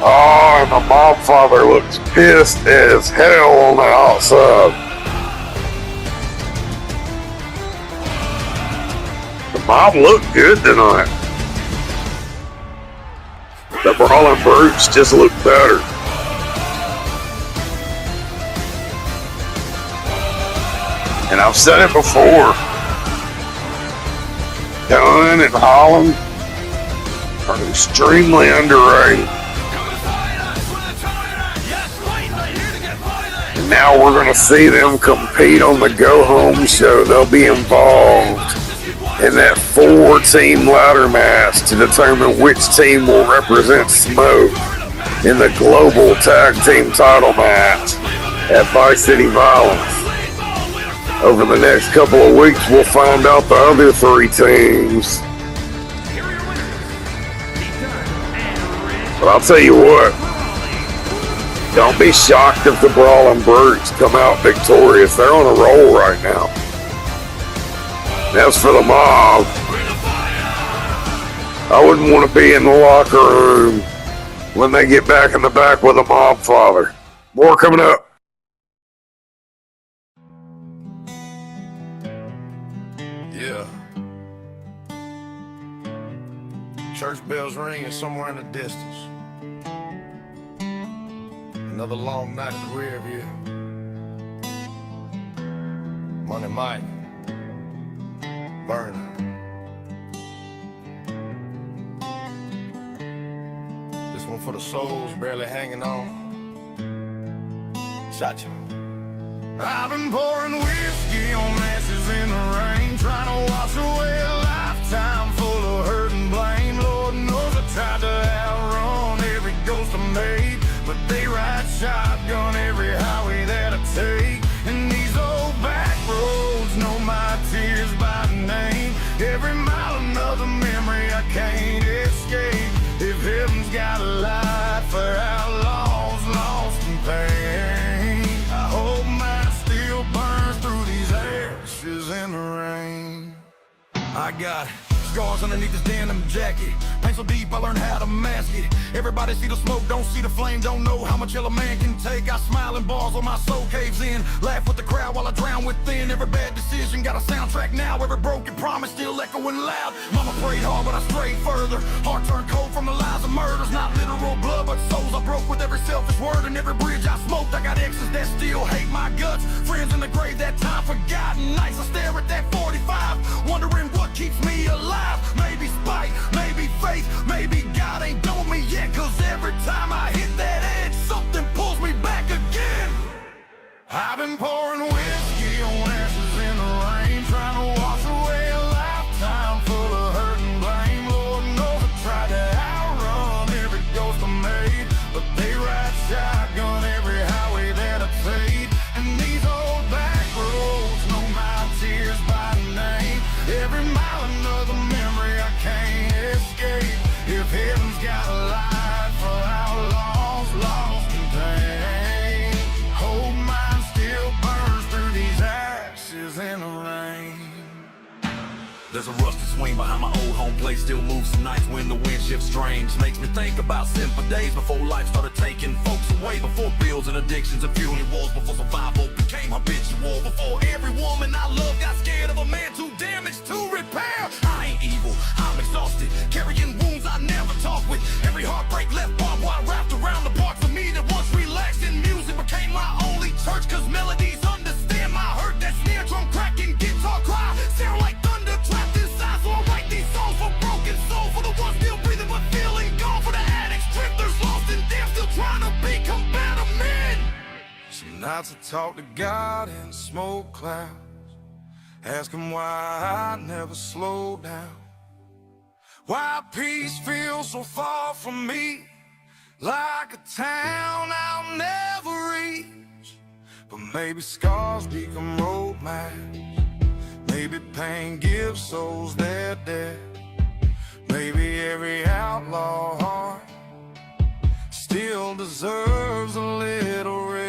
S5: Oh, and the Mob Father looks pissed as hell on the outside. The Mob looked good tonight. The
S4: brawling brutes just look better. And I've said it before, Dunn and Holland are extremely underrated. And now we're going to see them compete on the Go Home show. They'll be involved in that 4-team ladder match to determine which team will represent Smoke in the global tag team title match at Vice City Violence. Over the next couple of weeks, we'll find out the other 3 teams. But I'll tell you what, don't be shocked if the Brawling Brutes come out victorious. They're on a roll right now. As for the Mob, I wouldn't want to be in the locker room when they get back in the back with a Mob father. More coming up.
S2: Yeah. Church bells ringing somewhere in the distance. Another long night at the rear view. Money Mike. Burner. This one for the souls barely hanging on. Shot you. I've been pouring whiskey on ashes in the rain, trying to wash away a lifetime full of hurt and blame. Lord knows I tried to outrun every ghost I made, but they ride shotgun every highway that I take. And these old back roads know my tears by name. Every mile another memory I can't escape. If heaven's got a light for outlaws lost in pain, I hope mine still burns through these ashes in the rain. I got scars underneath this denim jacket, pain so deep I learned how to mask it. Everybody see the smoke, don't see the flame, don't know how much hell a man can take. I smile in bars while my soul caves in, laugh with the crowd while I drown within. Every bad decision got a soundtrack now, every broken promise still echoing loud. Mama prayed hard but I strayed further, heart turned cold from the lies of murders. Not literal blood but souls I broke with every selfish word. And every bridge I smoked I got exes that still hate my guts, friends in the grave that time forgotten. Nights I stare at that 45, wondering what keeps me alive. Maybe spite, maybe faith, maybe God ain't done me yet. Cause every time I hit that edge, something pulls me back again. I've been pouring whiskey on ashes in the rain, trying to wash away a lifetime full of hurt and blame. Lord knows I tried to outrun every ghost I made, but they ride shotgun every highway that I take. And these old back roads know my tears by name. Every mile another memory I can't escape. If heaven's got a light for outlaws lost in pain, hope mine still burns through these ashes in the rain.
S9: There's a rusty swing behind my old home place, still moves some nights when the wind shifts strange. Makes me think about simple days before life started taking folks away, before bills and addictions and fueling wars, before survival became habitual, before every woman I love got scared of a man too damaged to repair. I ain't evil, I'm exhausted, carrying wounds I never talked with. Every heartbreak left barbed wire wrapped around the parts of me that once relaxed in music became my only church. Cause melodies understand my hurt, that snare drum cracking guitar cry sound like thunder trapped inside. So I write these songs for broken souls, for the ones still breathing but feeling gone, for the addicts, drifters, lost and damned, still trying to become better men.
S2: Some nights I talk to God in smoke clouds, ask him why I never slow down, why peace feels so far from me, like a town I'll never reach. But maybe scars become road maps, maybe pain gives souls their death. Maybe every outlaw heart still deserves a little rest.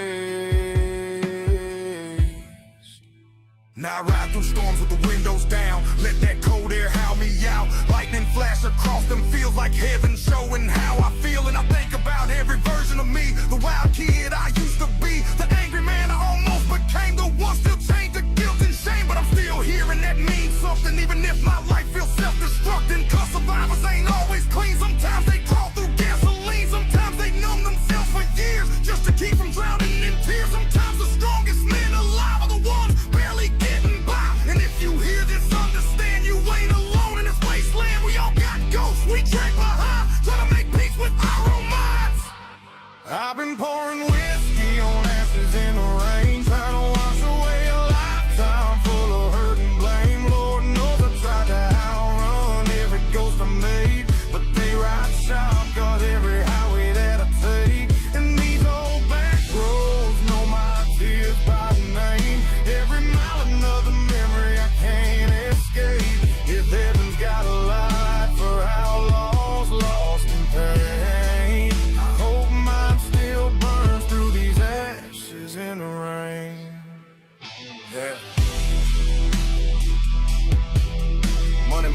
S2: Now I ride through storms with the windows down, let that cold air howl me out. Lightning flash across them fields like heaven showing how I feel. And I think about every version of me, the wild kid I used to be, the angry man I almost became, the one still chained to guilt and shame. But I'm still here and that means something, even if my life feels self-destructing. Cause survivors ain't always clean, sometimes they crawl through gasoline.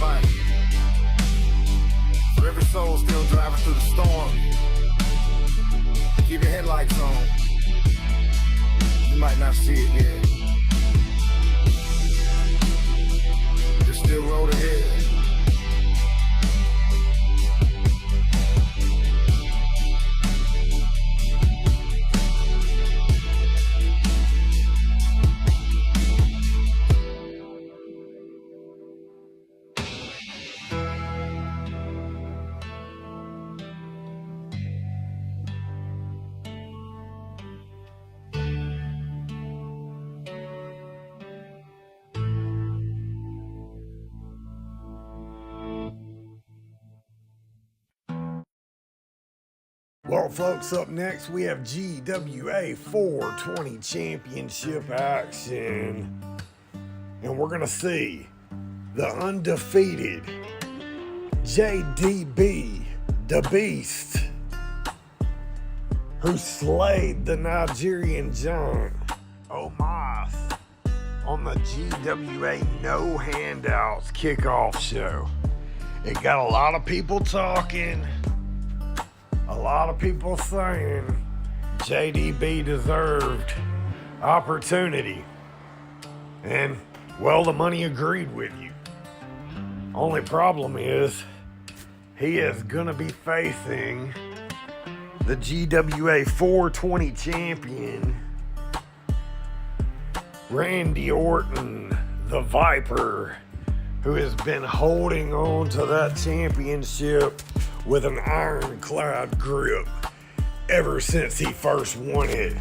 S2: mic. For every soul still driving through the storm, keep your headlights on. You might not see it yet. There's still road ahead.
S5: Well, folks, up next we have GWA 420 Championship action. And we're going to see the undefeated JDB, the Beast, who slayed the Nigerian giant, Omas, on the GWA No Handouts kickoff show. It got a lot of people talking. A lot of people saying JDB deserved opportunity. And, well, the money agreed with you. Only problem is, he is gonna be facing the GWA 420 champion, Randy Orton, the Viper, who has been holding on to that championship with an ironclad grip ever since he first won it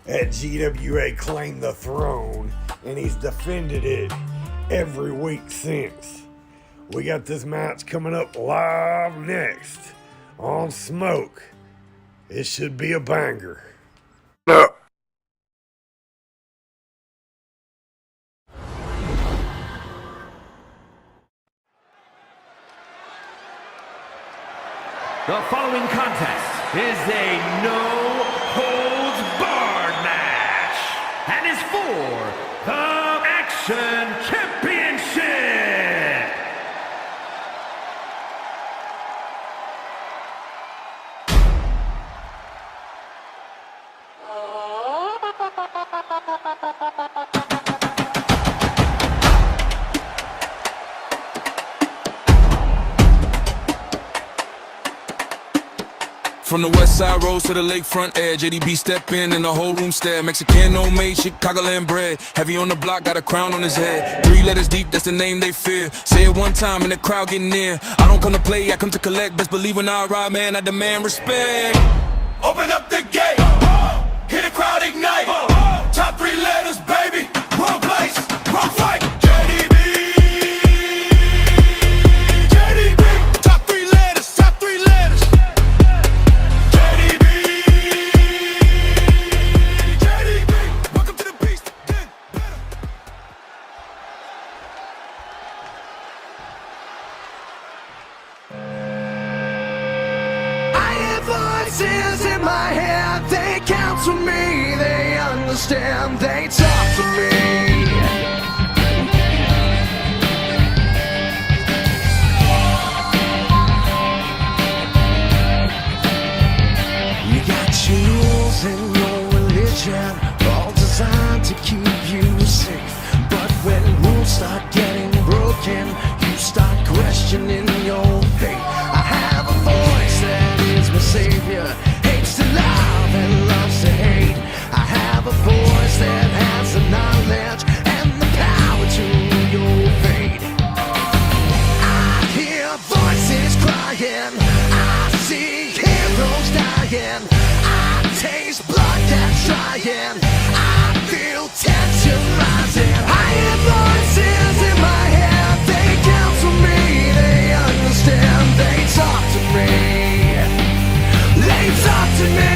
S5: at GWA Claim the Throne, and he's defended it every week since. We got this match coming up live next on Smoke. It should be a banger.
S7: The following contest is a no-holds-barred match and is for the Action Championship.
S3: From the west side roads to the lakefront edge, JDB step in and the whole room stare. Mexican, no made, Chicagoland bread. Heavy on the block, got a crown on his head. 3 letters deep, that's the name they fear. Say it one time and the crowd get near. I don't come to play, I come to collect. Best believe when I ride, man, I demand respect.
S9: Open up the gate, hear the crowd ignite. Top 3 letters, baby. Wrong place, wrong fight. JDB, JDB. Top 3 letters, top 3 letters. JDB, JDB. Welcome to the beast. Get better.
S10: I hear voices in my head, they counsel me, they understand, they talk to me. You got rules in your religion, all designed to keep you safe. But when rules start getting broken, you start questioning your faith. I have a voice that is my savior, hates to love and loves to hate. I have a voice that has the knowledge and the power to your fate. I hear voices crying, I see heroes dying, I taste blood that's trying, I feel tension rising. I hear voices in my head, they counsel me, they understand, they talk to me. They talk to me.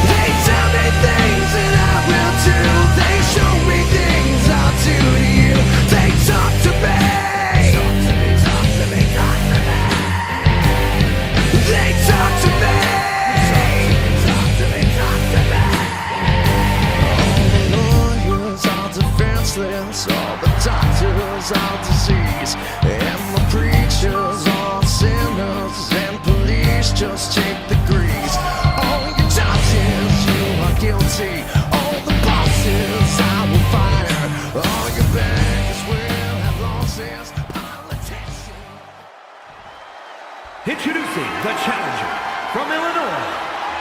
S10: They tell me things that I will do. They show me things I'll do to you. They talk to me. Talk to me, talk to me, talk to me. They talk to me. Talk to me, talk to me. All the lawyers are defenseless. All the doctors cause our disease. And the preachers are sinners, and police just take the grease. All your judges, you are guilty. All the bosses I will fire. All your bankers will have losses. Politicians.
S7: Introducing the challenger from Illinois,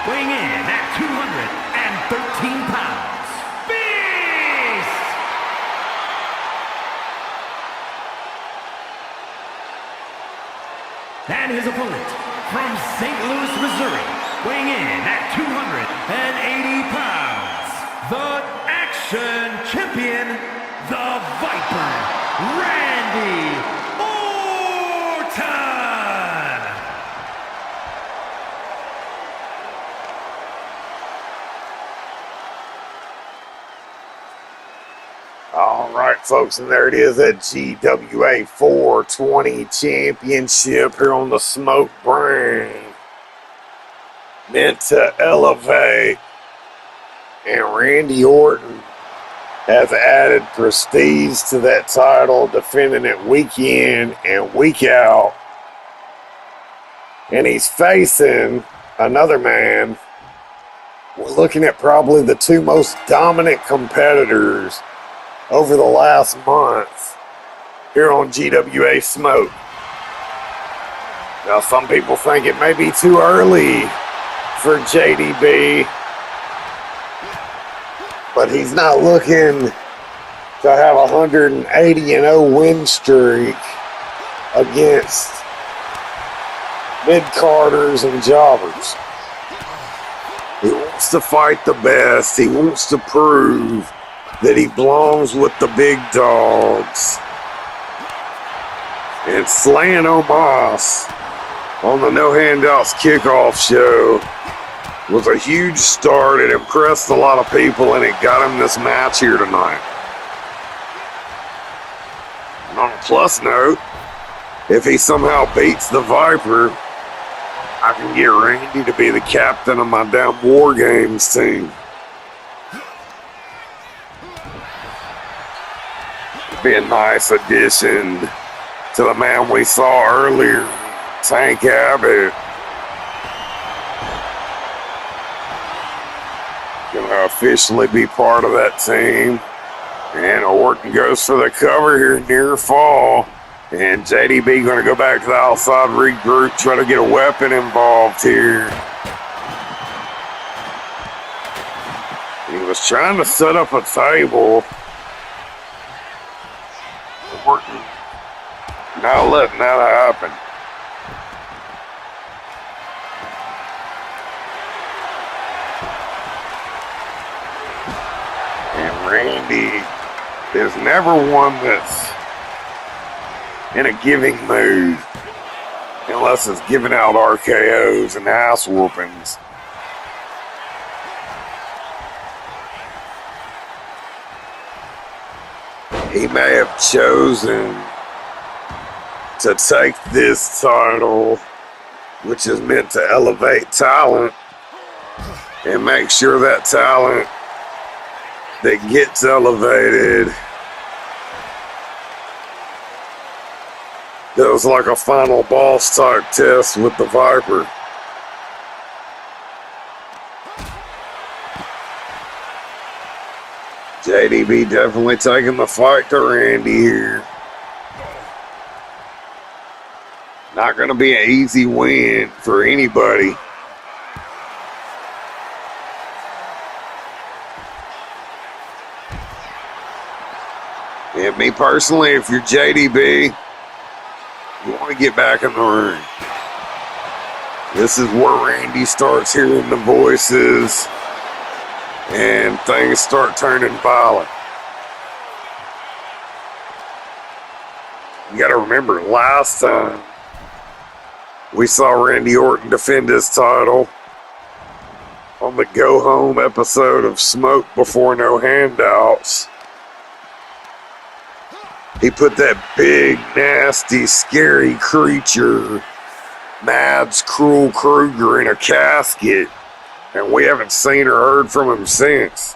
S7: weighing in at 213 pounds, Beast! And his opponent from St. Louis, Missouri, weighing in at 280 pounds, the Action Champion, the Viper, Randy Orton!
S5: All right, folks, and there it is, at GWA 420 Championship here on the Smoke brand. Meant to elevate, and Randy Orton has added prestige to that title, defending it week in and week out. And he's facing another man. We're looking at probably the two most dominant competitors over the last month here on GWA Smoke. Now, some people think it may be too early for JDB, but he's not looking to have a 180-0 win streak against mid-carders and jobbers. He wants to fight the best. He wants to prove that he belongs with the big dogs. And slaying Omos on the No Handouts kickoff show was a huge start. It impressed a lot of people, and it got him this match here tonight. And on a plus note, if he somehow beats the Viper, I can get Randy to be the captain of my damn War Games team. Be a nice addition to the man we saw earlier, Tank Abbott. Gonna officially be part of that team. And Orton goes for the cover here near fall. And JDB gonna go back to the outside, regroup, try to get a weapon involved here. He was trying to set up a table. Orton not letting that happen. And Randy is never one that's in a giving mood unless it's giving out RKOs and ass whoopings. He may have chosen to take this title, which is meant to elevate talent, and make sure that talent that gets elevated does like a final boss type test with the Viper. JDB definitely taking the fight to Randy here. Not going to be an easy win for anybody. And me personally, if you're JDB, you want to get back in the ring. This is where Randy starts hearing the voices and things start turning violent. You got to remember, last time we saw Randy Orton defend his title on the Go Home episode of Smoke Before No Handouts. He put that big, nasty, scary creature, Mads Cruel Kruger, in a casket. And we haven't seen or heard from him since.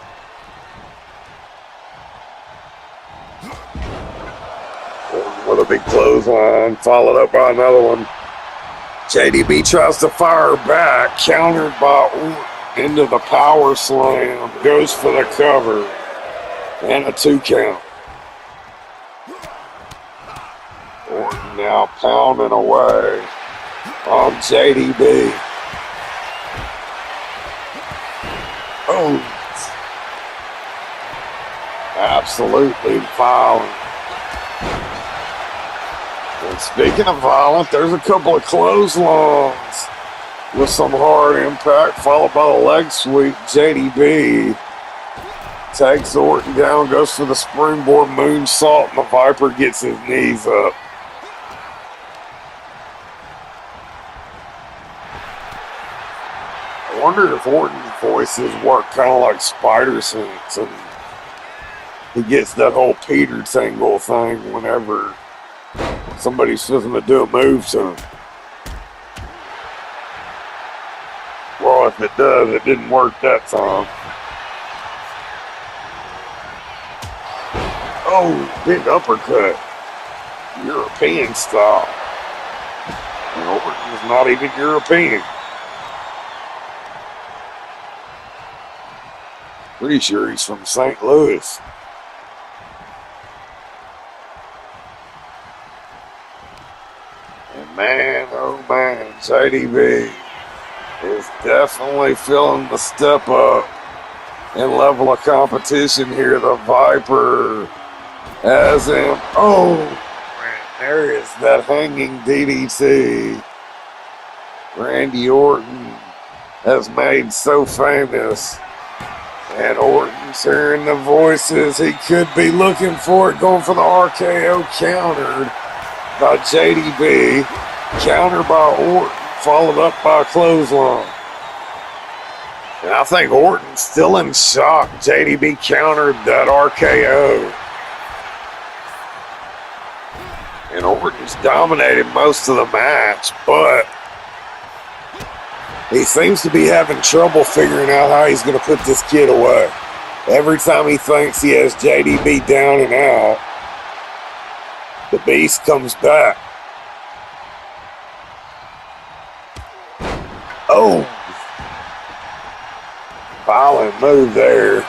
S5: with a big clothesline, followed up by another one. JDB tries to fire back, countered by Orton into the power slam, goes for the cover, and a 2 count. Orton now pounding away on JDB. Oh, absolutely violent. And speaking of violent, there's a couple of clotheslines with some hard impact, followed by the leg sweep. JDB takes Orton down, goes for the springboard moonsault, and the Viper gets his knees up. I wonder if Orton's voices work kind of like spider sense, and he gets that whole Peter Tingle thing whenever somebody's supposed to do a move to him. Well, if it does, it didn't work that time. Oh, big uppercut. European style. And Orton's not even European. Pretty sure he's from St. Louis. And man, oh man, JDB is definitely feeling the step up in level of competition here. The Viper has him. Oh, man, there is that hanging DDT Randy Orton has made so famous. And Orton's hearing the voices he could be looking for it, going for the RKO, countered by JDB, countered by Orton, followed up by a clothesline. And I think Orton's still in shock. JDB countered that RKO. And Orton's dominated most of the match, but he seems to be having trouble figuring out how he's going to put this kid away. Every time he thinks he has JDB down and out, the beast comes back. Oh! Violent move there.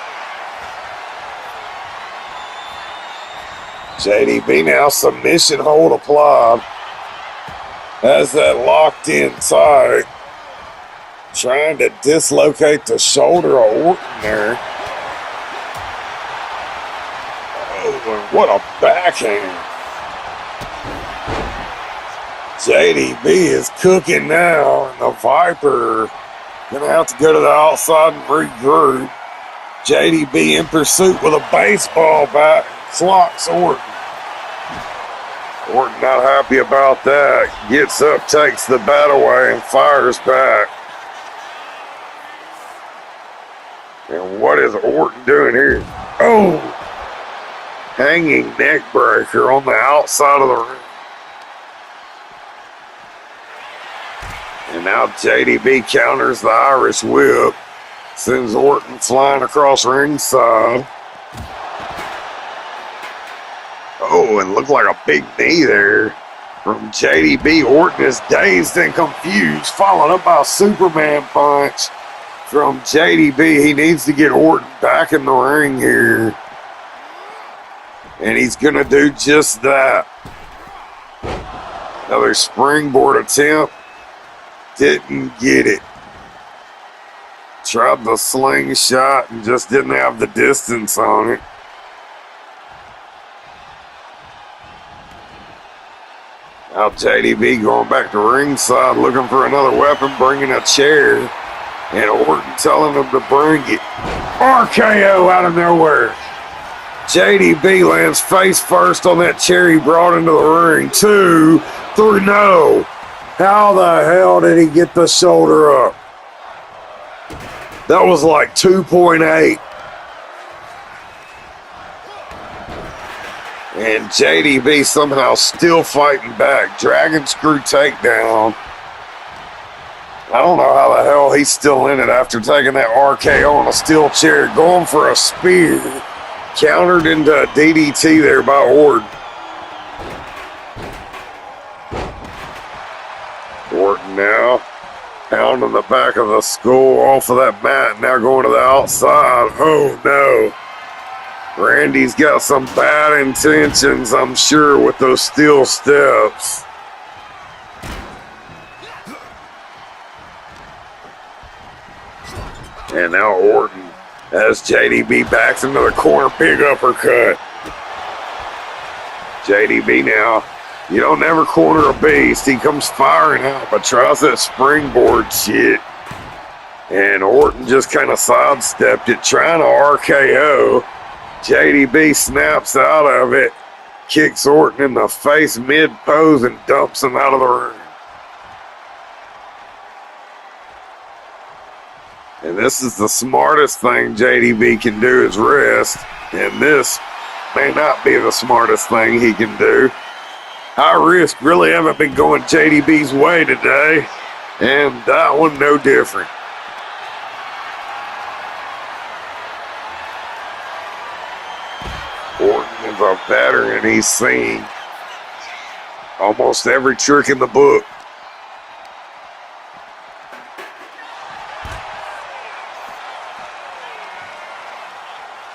S5: JDB now submission hold applied. Has that locked in tight. Trying to dislocate the shoulder of Orton there. Oh, what a backhand. JDB is cooking now, and the Viper gonna have to go to the outside and regroup. JDB in pursuit with a baseball bat, clocks Orton. Orton not happy about that. Gets up, takes the bat away, and fires back. And what is Orton doing here? Oh! Hanging neck breaker on the outside of the ring. And now JDB counters the Irish whip. Sends Orton flying across ringside. Oh, and looked like a big knee there from JDB. Orton is dazed and confused, followed up by a Superman punch from JDB. He needs to get Orton back in the ring here. And he's going to do just that. Another springboard attempt. Didn't get it. Tried the slingshot and just didn't have the distance on it. Now JDB going back to ringside looking for another weapon, bringing a chair. And Orton telling him to bring it. RKO out of nowhere. JDB lands face first on that chair he brought into the ring. 2, 3, no. How the hell did he get the shoulder up? That was like 2.8. And JDB somehow still fighting back. Dragon screw takedown. I don't know how the hell he's still in it after taking that RKO on a steel chair. Going for a spear. Countered into a DDT there by Orton.
S4: Orton now. Pounding the back of the skull off of that mat. Now going to the outside. Oh no. Randy's got some bad intentions, I'm sure, with those steel steps. And now Orton, as JDB backs into the corner, big uppercut. JDB now, you don't never corner a beast. He comes firing out, but tries that springboard shit. And Orton just kind of sidestepped it, trying to RKO. JDB snaps out of it, kicks Orton in the face mid-pose and dumps him out of the ring. And this is the smartest thing JDB can do is rest. And this may not be the smartest thing he can do. High risk really haven't been going JDB's way today. And that one no different. Orton is a veteran. He's seen almost every trick in the book.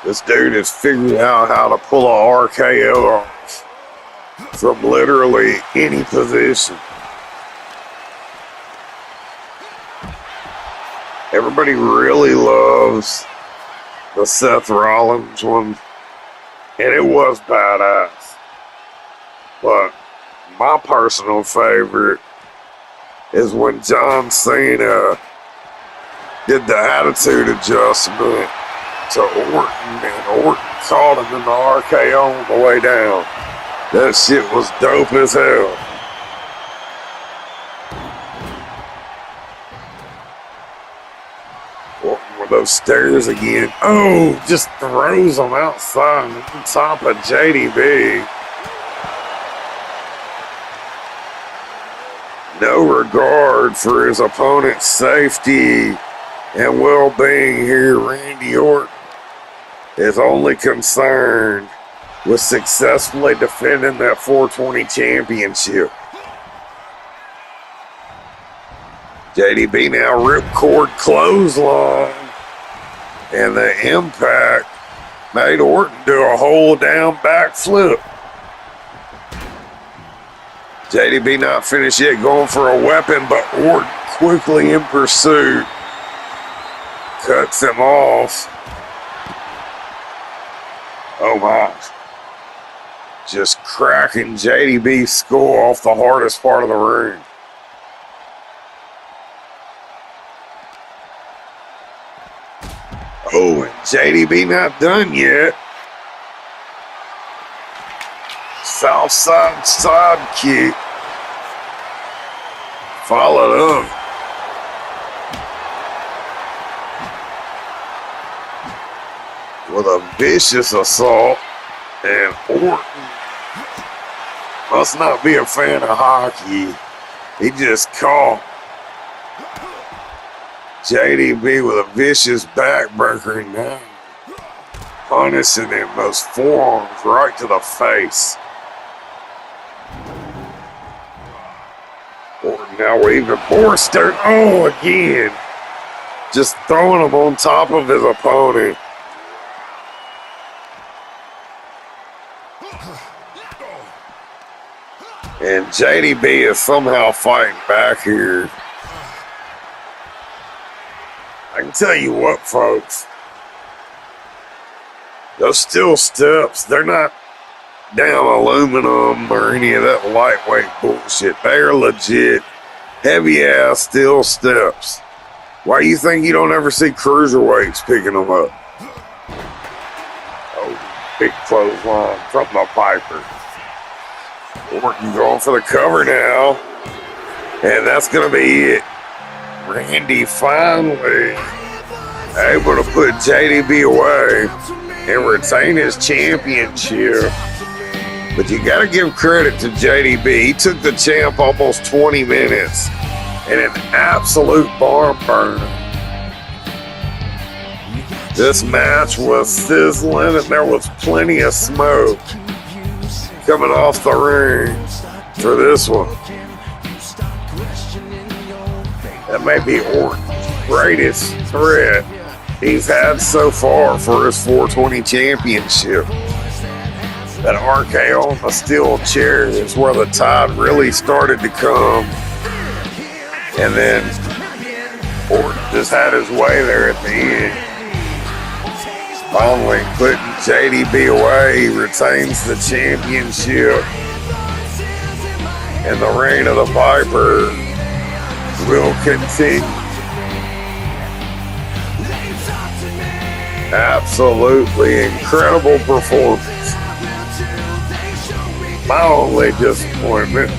S4: This dude has figured out how to pull a RKO off from literally any position. Everybody really loves the Seth Rollins one, and it was badass. But my personal favorite is when John Cena did the attitude adjustment to Orton, and Orton caught him in the RKO on the way down. That shit was dope as hell. Orton with those stairs again. Oh, just throws him outside on top of JDB. No regard for his opponent's safety and well-being here. Randy Orton is only concerned with successfully defending that 420 championship. JDB now ripcord clothesline, and the impact made Orton do a hold down backflip. JDB not finished yet, going for a weapon, but Orton quickly in pursuit cuts him off. Oh my. Just cracking JDB's skull off the hardest part of the ring. Oh, and JDB not done yet. South side side kick. Followed up. With a vicious assault, and Orton must not be a fan of hockey. He just caught JDB with a vicious backbreaker, and now punishing him, those forearms right to the face. Orton now with even more stern. Oh, again. Just throwing him on top of his opponent. And JDB is somehow fighting back here. I can tell you what, folks. Those steel steps, they're not damn aluminum or any of that lightweight bullshit. They're legit heavy-ass steel steps. Why do you think you don't ever see cruiserweights picking them up? Oh, big clothesline from the Piper. Orton going for the cover now. And that's going to be it. Randy finally able to put JDB away and retain his championship. But you got to give credit to JDB. He took the champ almost 20 minutes in an absolute barn burner. This match was sizzling and there was plenty of smoke coming off the ring for this one. That may be Orton's greatest threat he's had so far for his 420 championship. That RKO on the steel chair is where the tide really started to come. And then Orton just had his way there at the end. Finally putting JDB away, he retains the championship. And the reign of the Viper will continue. Absolutely incredible performance. My only disappointment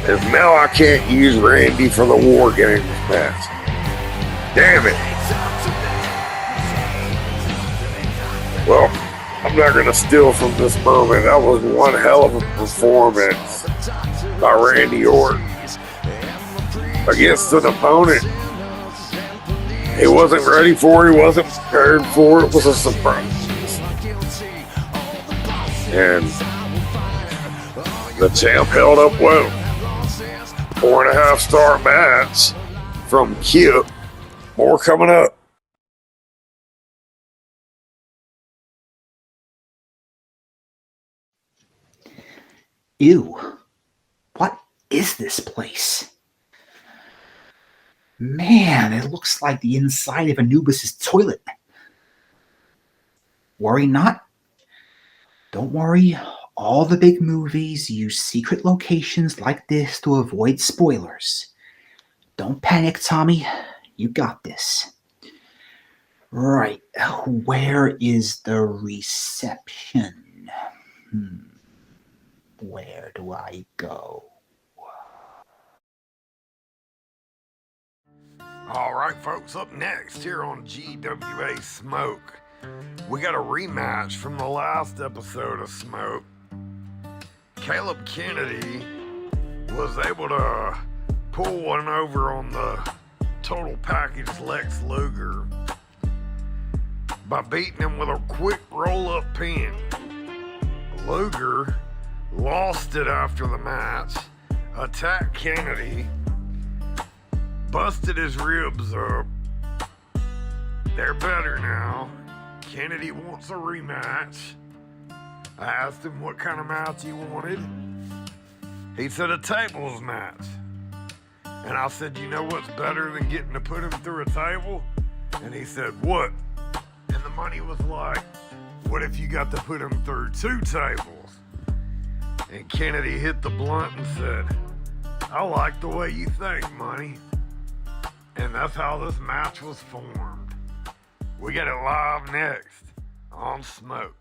S4: is now I can't use Randy for the War Games match. Damn it. Well, I'm not going to steal from this moment. That was one hell of a performance by Randy Orton against an opponent he wasn't ready for, he wasn't prepared for. It was a surprise. And the champ held up well. 4.5-star match from Kip. More coming up.
S8: Ew. What is this place? Man, it looks like the inside of Anubis's toilet. Worry not. Don't worry. All the big movies use secret locations like this to avoid spoilers. Don't panic, Tommy. You got this. Right. Where is the reception? Where do I go?
S5: All right, folks, up next here on GWA Smoke, we got a rematch from the last episode of Smoke. Caleb Kennedy was able to pull one over on the total package Lex Luger by beating him with a quick roll-up pin. Luger lost it after the match, attacked Kennedy, busted his ribs up. They're better now. Kennedy wants a rematch. I asked him what kind of match he wanted. He said a tables match. And I said, you know what's better than getting to put him through a table? And he said, what? And the money was like, what if you got to put him through 2 tables? And Kennedy hit the blunt and said, I like the way you think, Money. And that's how this match was formed. We get it live next on Smoke.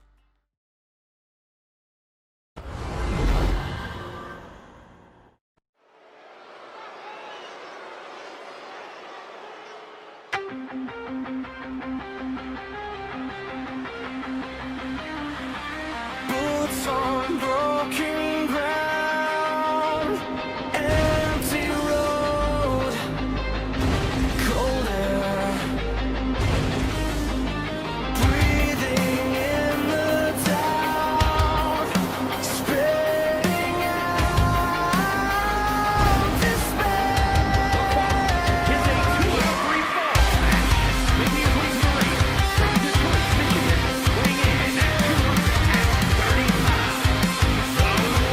S10: Boots on broken ground, empty road, cold air, breathing in the dark, spitting out despair.
S7: Here's a 2-out-of-3 falls match. Making his way to the ring from Detroit, Michigan, weighing in at 235. The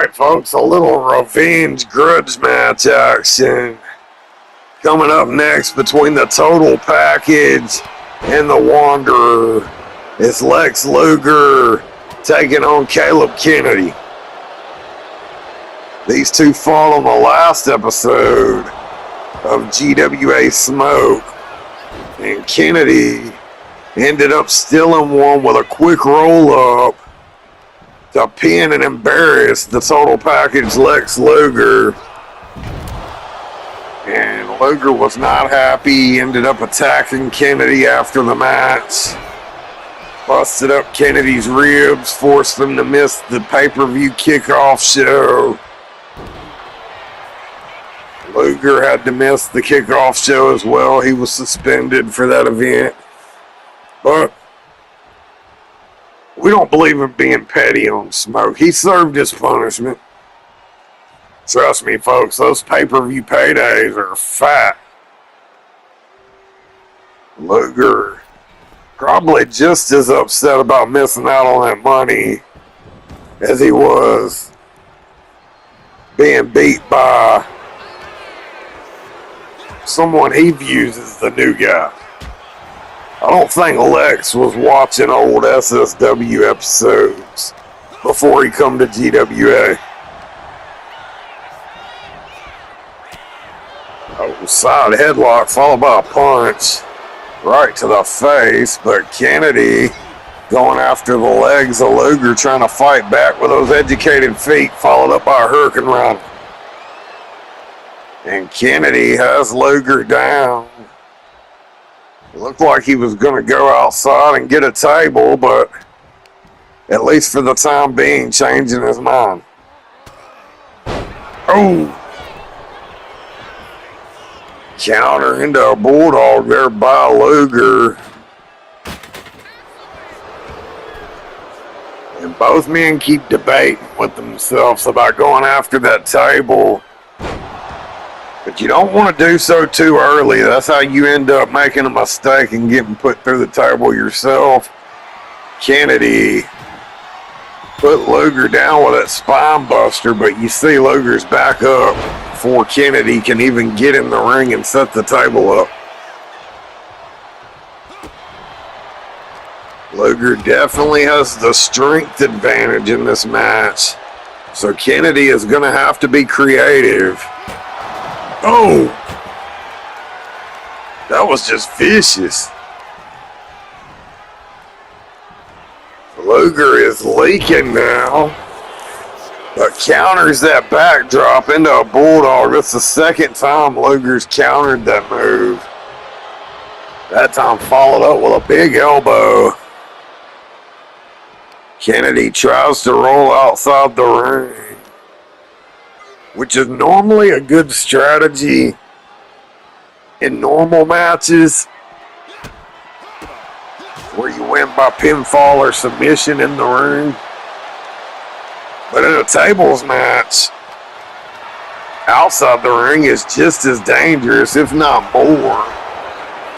S5: Alright, folks, a little revenge grudge match action. Coming up next between the Total Package and the Wanderer is Lex Luger taking on Caleb Kennedy. These two fought on the last episode of GWA Smoke, and Kennedy ended up stealing one with a quick roll-up to pin and embarrass the Total Package Lex Luger. And Luger was not happy. He ended up attacking Kennedy after the match. Busted up Kennedy's ribs, forced him to miss the pay-per-view kickoff show. Luger had to miss the kickoff show as well. He was suspended for that event. But we don't believe in being petty on Smoke. He served his punishment. Trust me, folks, those pay-per-view paydays are fat. Luger probably just as upset about missing out on that money as he was being beat by someone he views as the new guy. I don't think Lex was watching old SSW episodes before he come to GWA. Oh, side headlock followed by a punch right to the face, but Kennedy going after the legs of Luger, trying to fight back with those educated feet, followed up by a Hurricane Run. And Kennedy has Luger down. It looked like he was going to go outside and get a table, but at least for the time being, changing his mind. Oh! Counter into a bulldog there by Luger. And both men keep debating with themselves about going after that table. But you don't want to do so too early. That's how you end up making a mistake and getting put through the table yourself. Kennedy put Luger down with that spine buster, but you see Luger's back up before Kennedy can even get in the ring and set the table up. Luger definitely has the strength advantage in this match, so Kennedy is going to have to be creative. Oh! That was just vicious. Luger is leaking now, but counters that backdrop into a bulldog. That's the second time Luger's countered that move. That time followed up with a big elbow. Kennedy tries to roll outside the ring, which is normally a good strategy in normal matches where you win by pinfall or submission in the ring. But in a tables match, outside the ring is just as dangerous, if not more,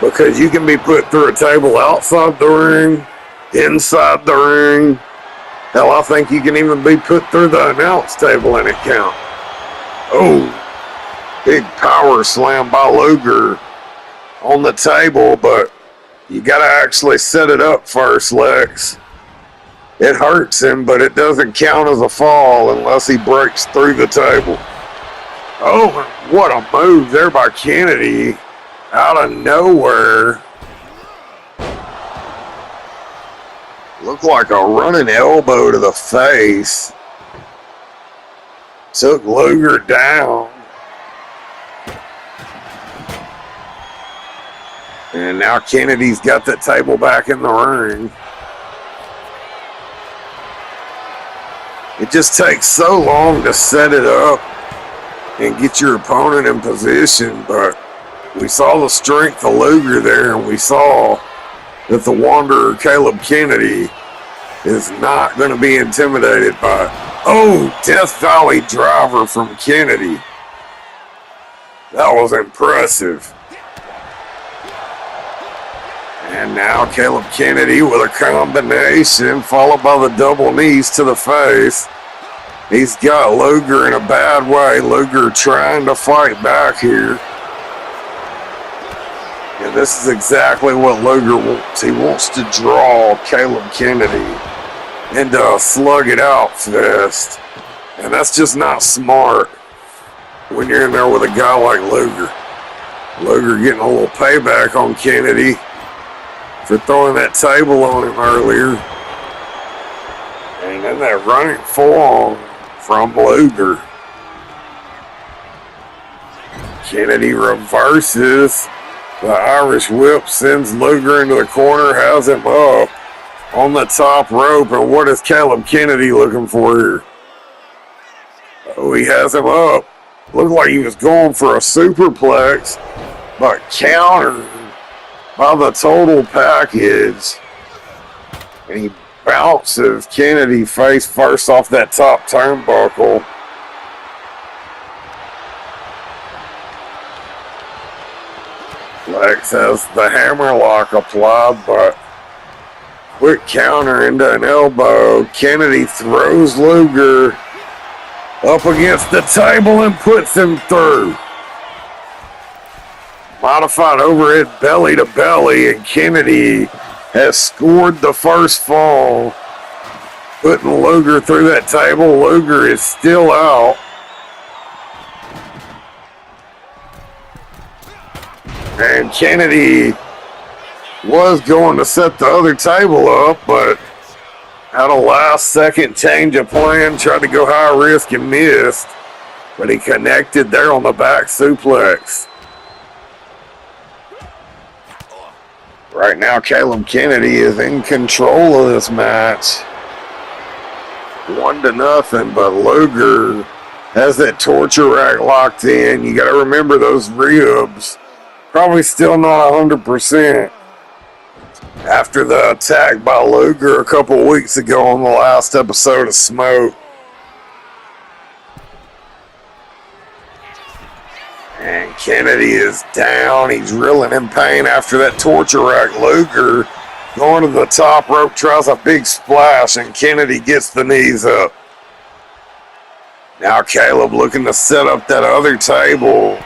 S5: because you can be put through a table outside the ring, inside the ring. Hell, I think you can even be put through the announce table and it count. Oh, big power slam by Luger on the table, but you gotta actually set it up first, Lex. It hurts him, but it doesn't count as a fall unless he breaks through the table. Oh, what a move there by Kennedy out of nowhere. Looked like a running elbow to the face. Took Luger down. And now Kennedy's got that table back in the ring. It just takes so long to set it up and get your opponent in position, but we saw the strength of Luger there, and we saw that the Wanderer, Caleb Kennedy, is not going to be intimidated by it. Oh, Death Valley driver from Kennedy. That was impressive. And now Caleb Kennedy with a combination, followed by the double knees to the face.
S4: He's got Luger in a bad way. Luger trying to fight back here. And this is exactly what Luger wants. He wants to draw Caleb Kennedy into a slug it out fest. And that's just not smart when you're in there with a guy like Luger. Luger getting a little payback on Kennedy for throwing that table on him earlier. And then that running forearm from Luger. Kennedy reverses. The Irish whip sends Luger into the corner, has him up on the top rope. And what is Caleb Kennedy looking for here? Oh, he has him up. Looked like he was going for a superplex, but countered by the total package. And he bounces Kennedy face first off that top turnbuckle. Lex has the hammerlock applied, but quick counter into an elbow. Kennedy throws Luger up against the table and puts him through. Modified overhead belly to belly, and Kennedy has scored the first fall, putting Luger through that table. Luger is still out. And Kennedy was going to set the other table up, but had a last second change of plan, tried to go high risk and missed, but he connected there on the back suplex. Right now, Caleb Kennedy is in control of this match. 1-0, but Luger has that torture rack locked in. You got to remember those ribs. Probably still not 100%. After the attack by Luger a couple weeks ago on the last episode of Smoke. And Kennedy is down. He's reeling in pain after that torture rack. Luger going to the top rope, tries a big splash, and Kennedy gets the knees up. Now Caleb looking to set up that other table.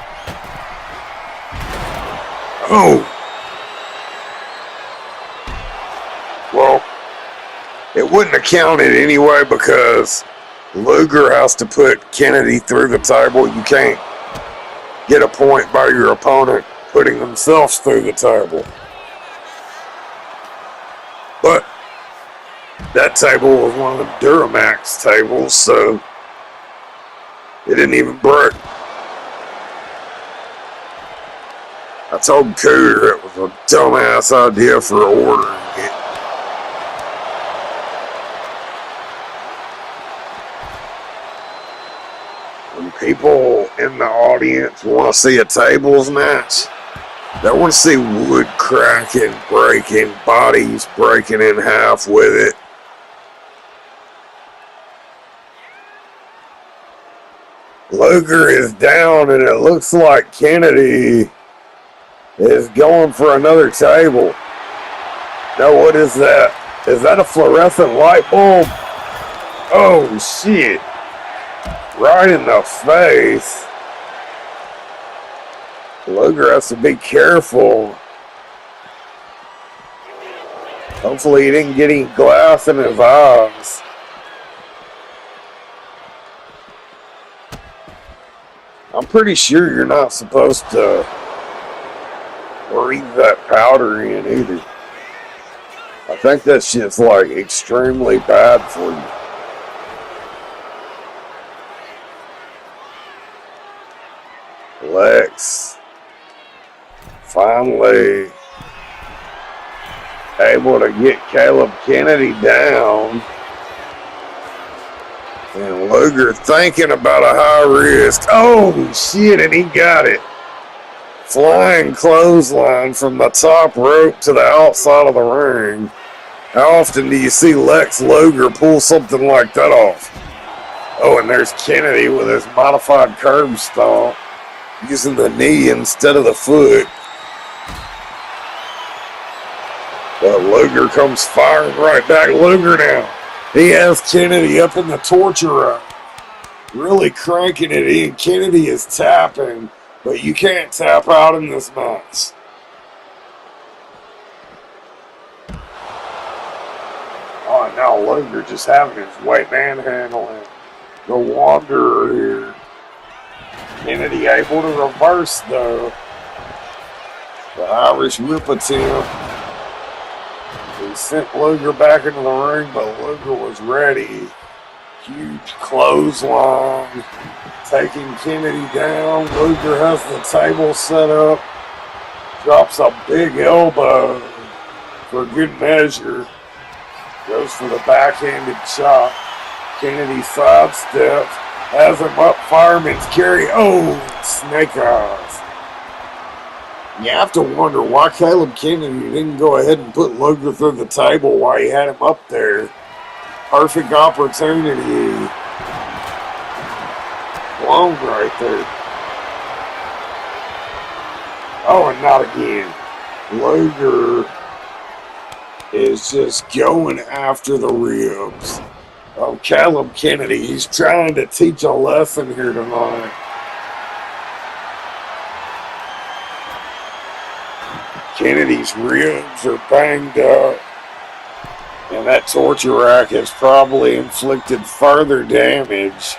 S4: Oh. Well, it wouldn't have counted anyway because Luger has to put Kennedy through the table. You can't get a point by your opponent putting themselves through the table. But that table was one of the Duramax tables, so it didn't even break. I told Cooter it was a dumbass idea for ordering it. When people in the audience want to see a tables match, they want to see wood cracking, breaking, bodies breaking in half with it. Luger is down, and it looks like Kennedy is going for another table. Now, what is that? Is that a fluorescent light bulb? Oh, shit. Right in the face. Luger has to be careful. Hopefully he didn't get any glass in his eyes. I'm pretty sure you're not supposed to breathe that powder in either. I think that shit's like extremely bad for you. Lex finally able to get Caleb Kennedy down. And Luger thinking about a high risk. Oh shit, and he got it. Flying clothesline from the top rope to the outside of the ring. How often do you see Lex Luger pull something like that off? Oh, and there's Kennedy with his modified curb stomp, using the knee instead of the foot. But Luger comes firing right back. Luger now. He has Kennedy up in the torture rack. really cranking it in. Kennedy is tapping, but you can't tap out in this match. Oh, and now Luger just having his way manhandling the Wanderer here. Kennedy able to reverse though. The Irish whip attempt. He sent Luger back into the ring, but Luger was ready. Huge clothesline. Taking Kennedy down. Luger has the table set up. Drops a big elbow for good measure. Goes for the backhanded chop. Kennedy sidesteps. Has him up, fireman's carry. Oh, snake eyes. You have to wonder why Caleb Kennedy didn't go ahead and put Luger through the table while he had him up there. Perfect opportunity. Blown right there. Oh, and not again. Luger is just going after the ribs of Caleb Kennedy. He's trying to teach a lesson here tonight. Kennedy's ribs are banged up, and that torture rack has probably inflicted further damage.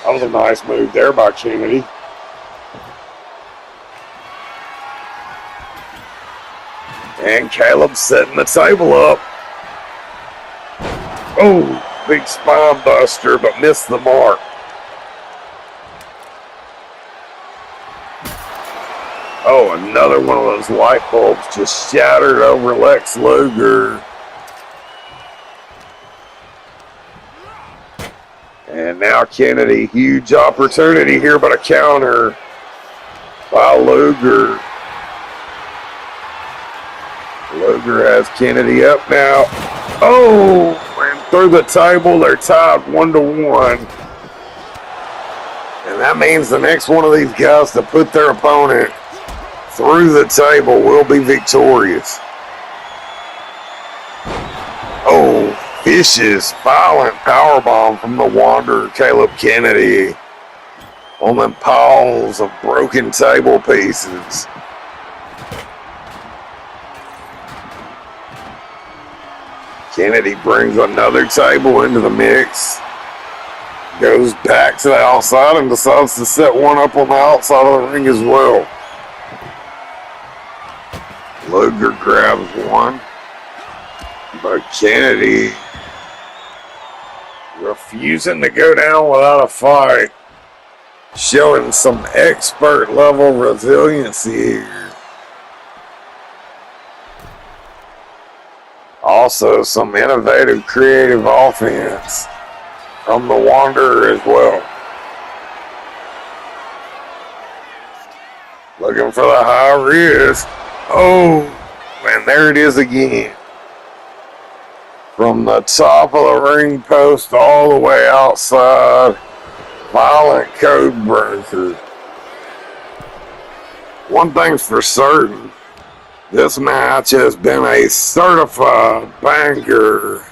S4: That was a nice move there by Kennedy. And Caleb setting the table up. Oh, big spine buster, but missed the mark. Oh, another one of those light bulbs just shattered over Lex Luger. And now Kennedy, huge opportunity here, but a counter by Luger. Luger has Kennedy up now. Oh, and through the table, they're tied 1-1. And that means the next one of these guys to put their opponent through the table will be victorious. Oh, vicious, violent powerbomb from the Wanderer, Caleb Kennedy, on them piles of broken table pieces. Kennedy brings another table into the mix. Goes back to the outside and decides to set one up on the outside of the ring as well. Luger grabs one, but Kennedy refusing to go down without a fight, showing some expert level resiliency here. Also some innovative, creative offense from the Wanderer as well. Looking for the high wrist. Oh, and there it is again. From the top of the ring post all the way outside. Violent code breaker. One thing's for certain. This match has been a certified banger.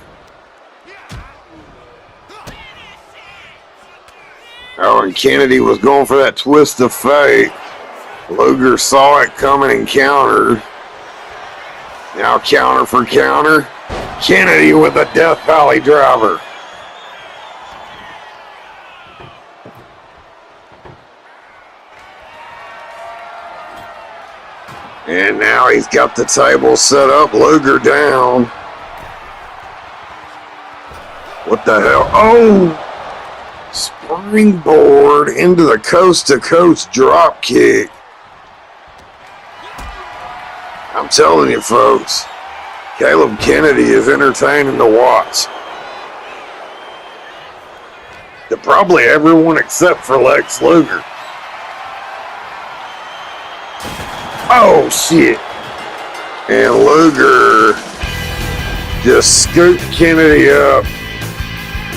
S4: Oh, and Kennedy was going for that twist of fate. Luger saw it coming and countered. Now counter for counter. Kennedy with a Death Valley driver. And now he's got the table set up. Luger down. What the hell? Oh! Springboard into the coast-to-coast drop kick. I'm telling you, folks, Caleb Kennedy is entertaining to watch. To probably everyone except for Lex Luger. Oh, shit. And Luger just scooped Kennedy up,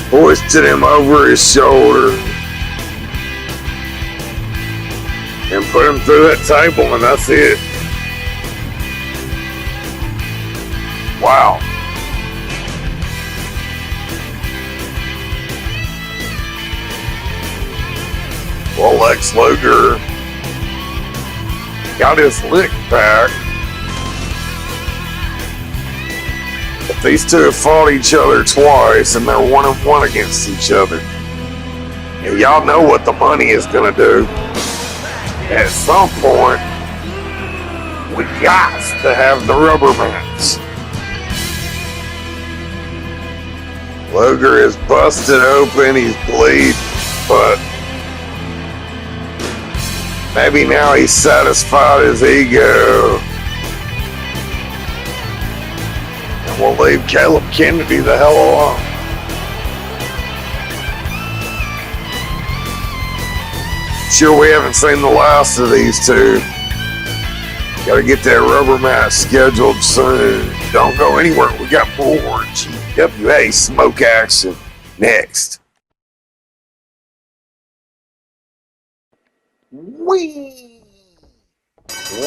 S4: hoisted him over his shoulder, and put him through that table, and that's it. Wow. Well, Lex Luger got his lick back. But these two have fought each other twice, and they're 1-1 against each other. And y'all know what the money is gonna do. At some point, we got to have the rubber match. Luger is busted open, he's bleeding, but maybe now he's satisfied his ego. And we'll leave Caleb Kennedy the hell alone. Sure, we haven't seen the last of these two. Gotta get that rubber match scheduled soon. Don't go anywhere, we got more GWA Smoke action next.
S11: Whee!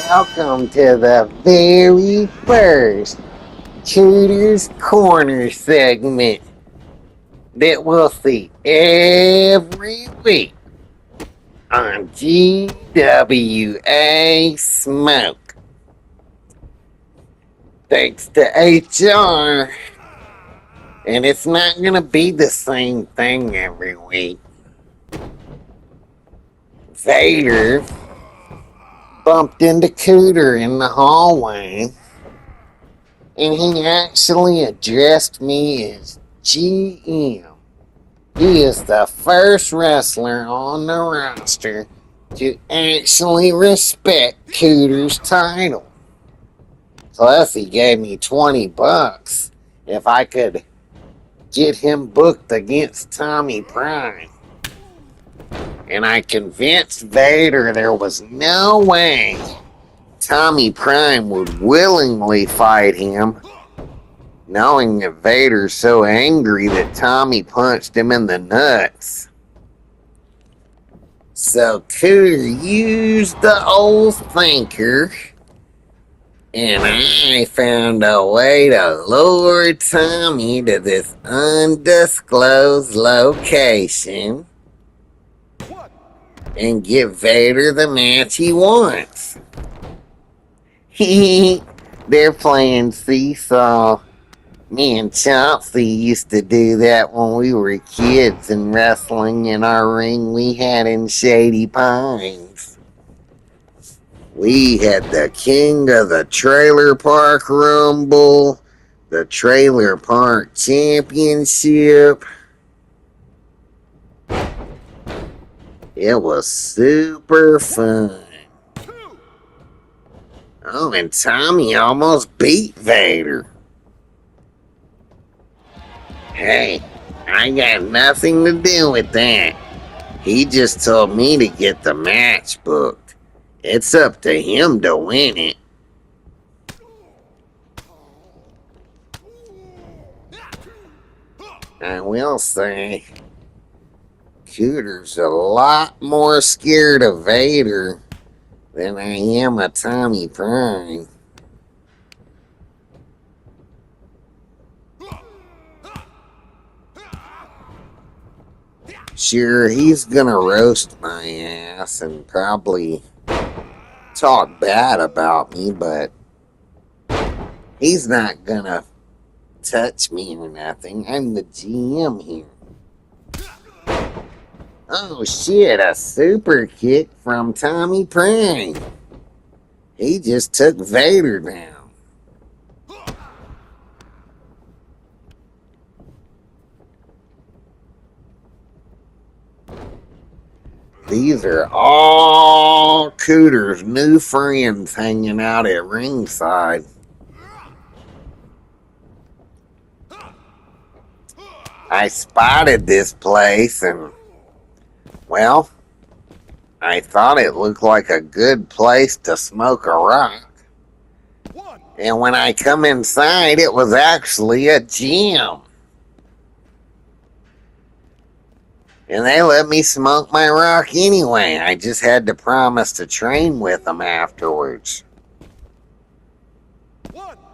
S11: Welcome to the very first Shooter's Corner segment that we'll see every week on GWA Smoke. Thanks to HR. And it's not gonna be the same thing every week. Vader bumped into Cooter in the hallway, and he actually addressed me as GM. He is the first wrestler on the roster to actually respect Cooter's title. Plus, he gave me $20 if I could get him booked against Tommy Prime. And I convinced Vader there was no way Tommy Prime would willingly fight him, knowing that Vader's so angry that Tommy punched him in the nuts. So Cooter used the old thinker, and I found a way to lure Tommy to this undisclosed location and give Vader the match he wants. They're playing seesaw. Me and Chauncey used to do that when we were kids and wrestling in our ring we had in Shady Pines. We had the King of the Trailer Park Rumble, the Trailer Park Championship. It was super fun. Oh, and Tommy almost beat Vader. Hey, I got nothing to do with that. He just told me to get the match booked. It's up to him to win it. I will say, Cooter's a lot more scared of Vader than I am of Tommy Prime. Sure, he's gonna roast my ass and probably talk bad about me, but he's not gonna touch me or nothing. I'm the GM here. Oh shit, a super kick from Tommy Prime. He just took Vader down. These are all Cooter's new friends hanging out at ringside. I spotted this place and, well, I thought it looked like a good place to smoke a rock. And when I come inside, it was actually a gym. And they let me smoke my rock anyway. I just had to promise to train with them afterwards.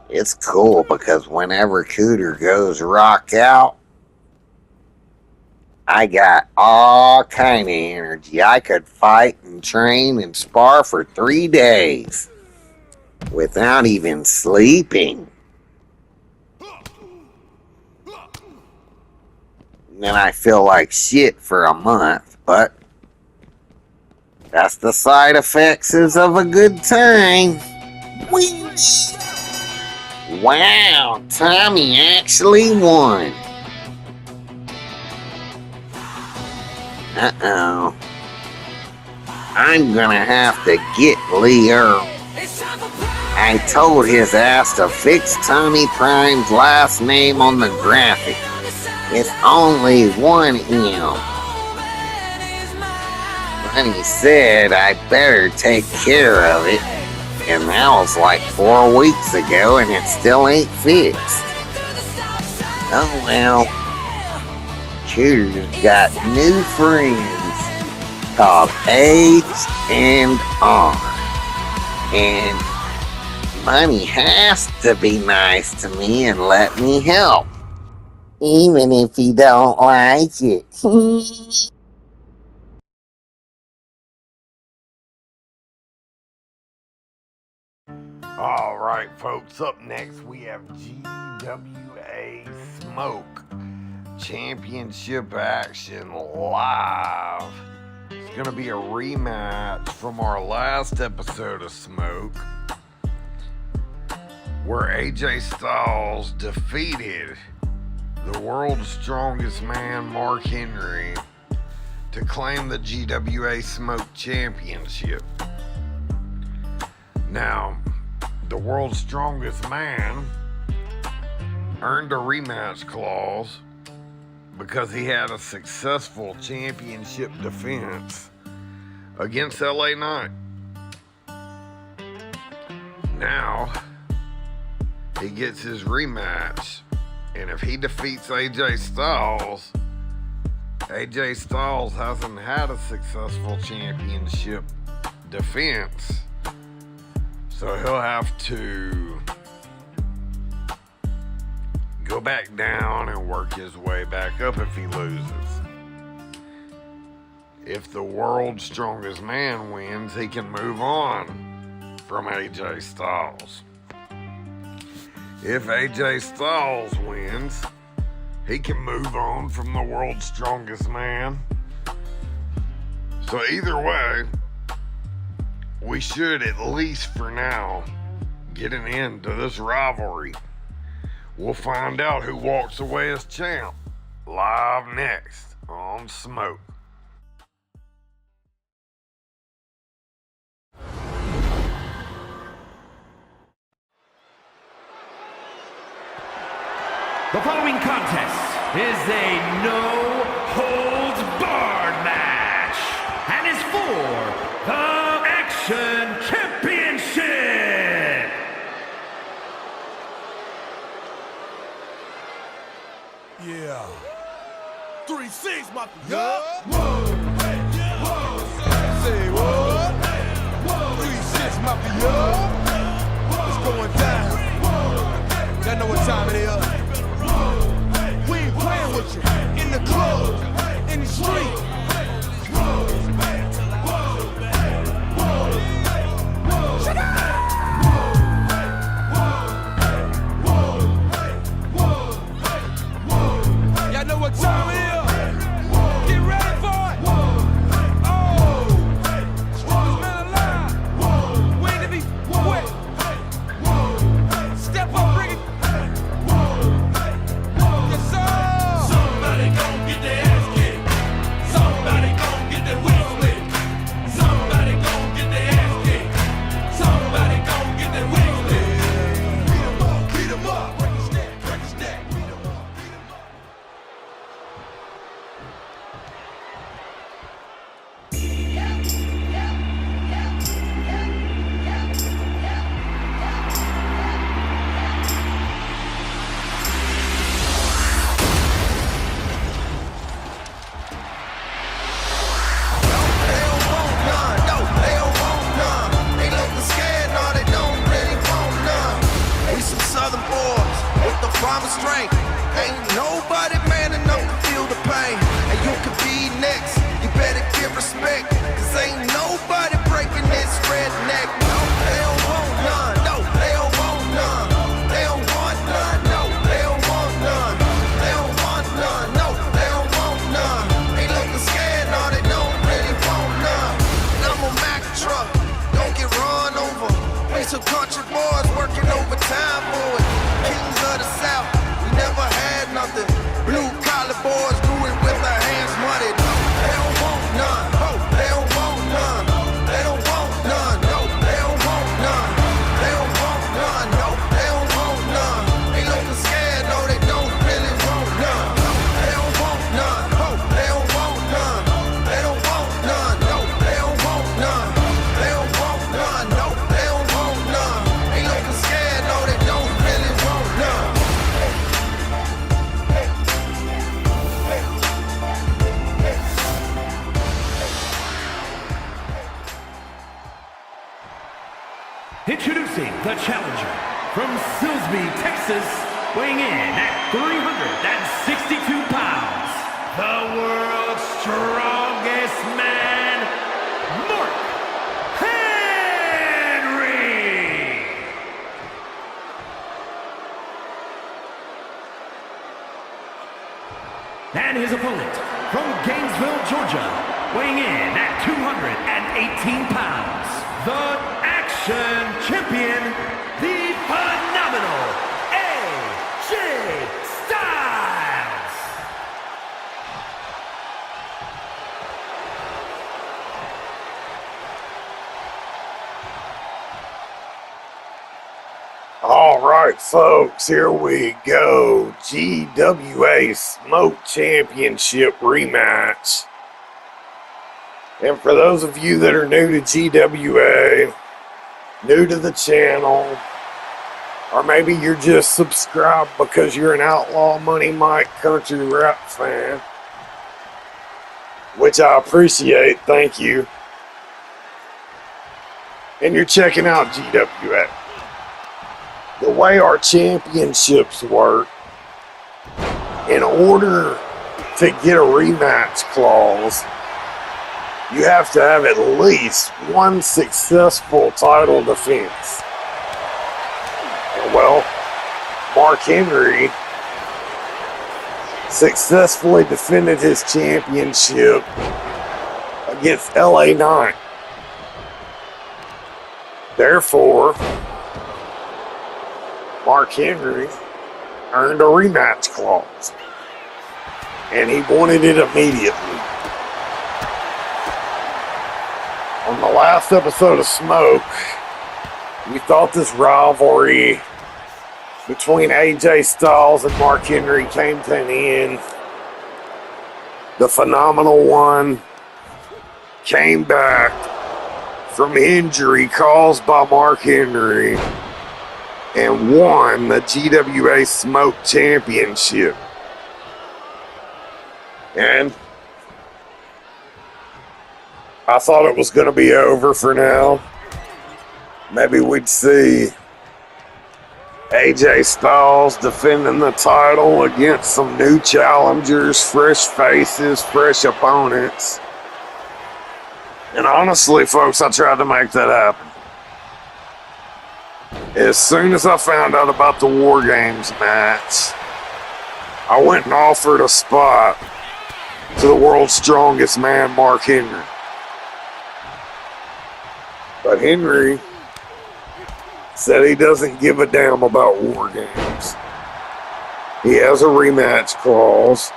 S11: It's cool because whenever Cooter goes rock out, I got all kind of energy. I could fight and train and spar for 3 days without even sleeping. And then I feel like shit for a month, but that's the side effects of a good time. Whee! Wow, Tommy actually won. Uh-oh. I'm gonna have to get Leo. I told his ass to fix Tommy Prime's last name on the graphic. It's only one M. But he said I better take care of it. And that was like 4 weeks ago and it still ain't fixed. Oh well. Shooter's got new friends called H and R. And Money has to be nice to me and let me help. Even if he don't like it.
S5: All right, folks, up next we have GWA Smoke. Championship action live. It's going to be a rematch from our last episode of Smoke, where AJ Styles defeated the world's strongest man, Mark Henry, to claim the GWA Smoke Championship. Now, the world's strongest man earned a rematch clause because he had a successful championship defense against LA Knight. Now, he gets his rematch, and if he defeats AJ Styles hasn't had a successful championship defense, so he'll have to go back down and work his way back up if he loses. If the world's strongest man wins, he can move on from AJ Styles. If AJ Styles wins, he can move on from the world's strongest man. So either way, we should, at least for now, get an end to this rivalry. We'll find out who walks away as champ live next on Smoke.
S7: The following contest is a no-holds-barred match and is for the Action Championship.
S2: Yeah. 3-6, my Say what? 3-6, my It's going down. Y'all know what time it is. We ain't playing with you. In the club, in the street. Y'all know what time it is. Get ready for it. Oh, strongest man alive. Waiting to be wet. Step up, bring it. Yes, sir. Somebody gon' get their ass kicked. Somebody gon' get their wheels lit. Somebody gon' get their ass kicked. Somebody gon' get their wheels lit. Beat 'em up, beat 'em up. Break his neck, break his neck. Beat 'em up, beat 'em up. Southern boys with the promised strength. Ain't nobody man enough to feel the pain. And you can
S10: necks. You better give respect, cause ain't nobody breaking this redneck. No, they don't want none. No, they don't want none. They don't want none. No, they don't want none. They don't want none. No, they don't want none. They looking scared, no, they don't really want none. And I'm a Mack truck, don't get run over. We some country boys working overtime for it. Kings of the South, we never had nothing. Blue collar boys do it with their hands muddy. No, they don't want none. Oh, they don't want none. They don't want none. No, they don't want none. They don't want none. No, they don't want none. They looking scared, no, they don't really want none. They don't want none. Oh, they don't want none. They don't want none. No, they don't want none. They don't want none. No, they don't want none. They looking scared, no, they don't really want none.
S7: Introducing the challenger from Silsbee, Texas, weighing in at 362 pounds, the world's strongest man, Mark Henry. And his opponent from Gainesville, Georgia, weighing in at 218 pounds, the Action Champion, the phenomenal AJ Styles.
S11: All right, folks, here we go. GWA Smoke Championship rematch. And for those of you that are new to GWA, new to the channel, or maybe you're just subscribed because you're an Outlaw Money Mike country rap fan, which I appreciate, thank you, and you're checking out GWA. The way our championships work, in order to get a rematch clause, you have to have at least one successful title defense. And well, Mark Henry successfully defended his championship against LA Knight. Therefore, Mark Henry earned a rematch clause, and he wanted it immediately. On the last episode of Smoke, we thought this rivalry between AJ Styles and Mark Henry came to an end. The phenomenal one came back from injury caused by Mark Henry and won the GWA Smoke Championship. And I thought it was going to be over for now. Maybe we'd see AJ Styles defending the title against some new challengers, fresh faces, fresh opponents. And honestly, folks, I tried to make that happen. As soon as I found out about the War Games match, I went and offered a spot to the world's strongest man, Mark Henry. But Henry said he doesn't give a damn about War Games. He has a rematch clause.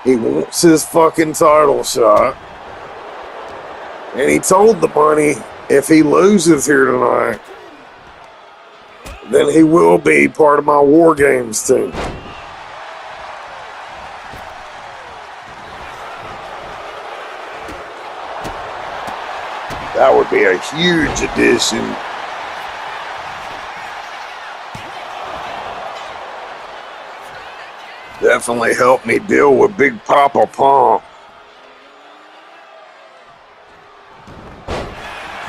S11: He wants his fucking title shot. And he told the money, if he loses here tonight, then he will be part of my War Games team. That would be a huge addition. Definitely helped me deal with Big Papa Pump.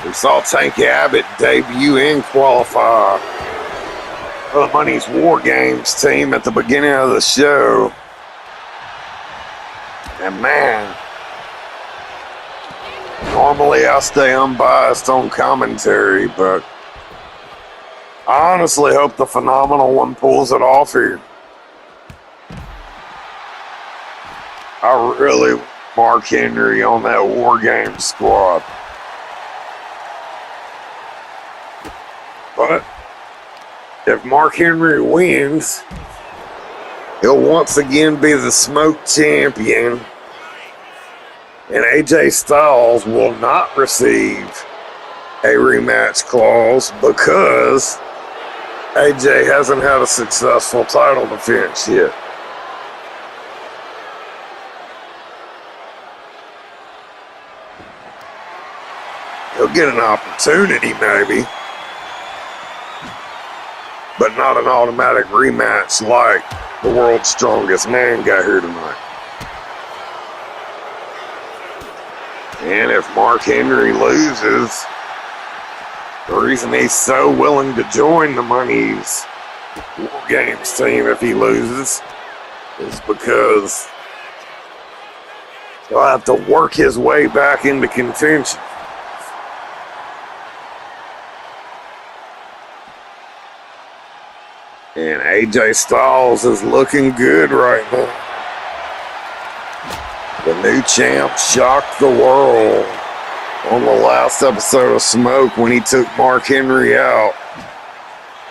S11: We saw Tank Abbott debut and qualify for the Money's War Games team at the beginning of the show. And man,
S4: Normally I stay unbiased on commentary, but I honestly hope the phenomenal one pulls it off here. I really want Mark Henry on that War Games squad. But if Mark Henry wins, he'll once again be the Smoke champion, and AJ Styles will not receive a rematch clause because AJ hasn't had a successful title defense yet. He'll get an opportunity maybe, but not an automatic rematch like the world's strongest man got here tonight. And if Mark Henry loses, the reason he's so willing to join the Money's War Games team if he loses is because he'll have to work his way back into contention. And AJ Styles is looking good right now. The new champ shocked the world on the last episode of Smoke when he took Mark Henry out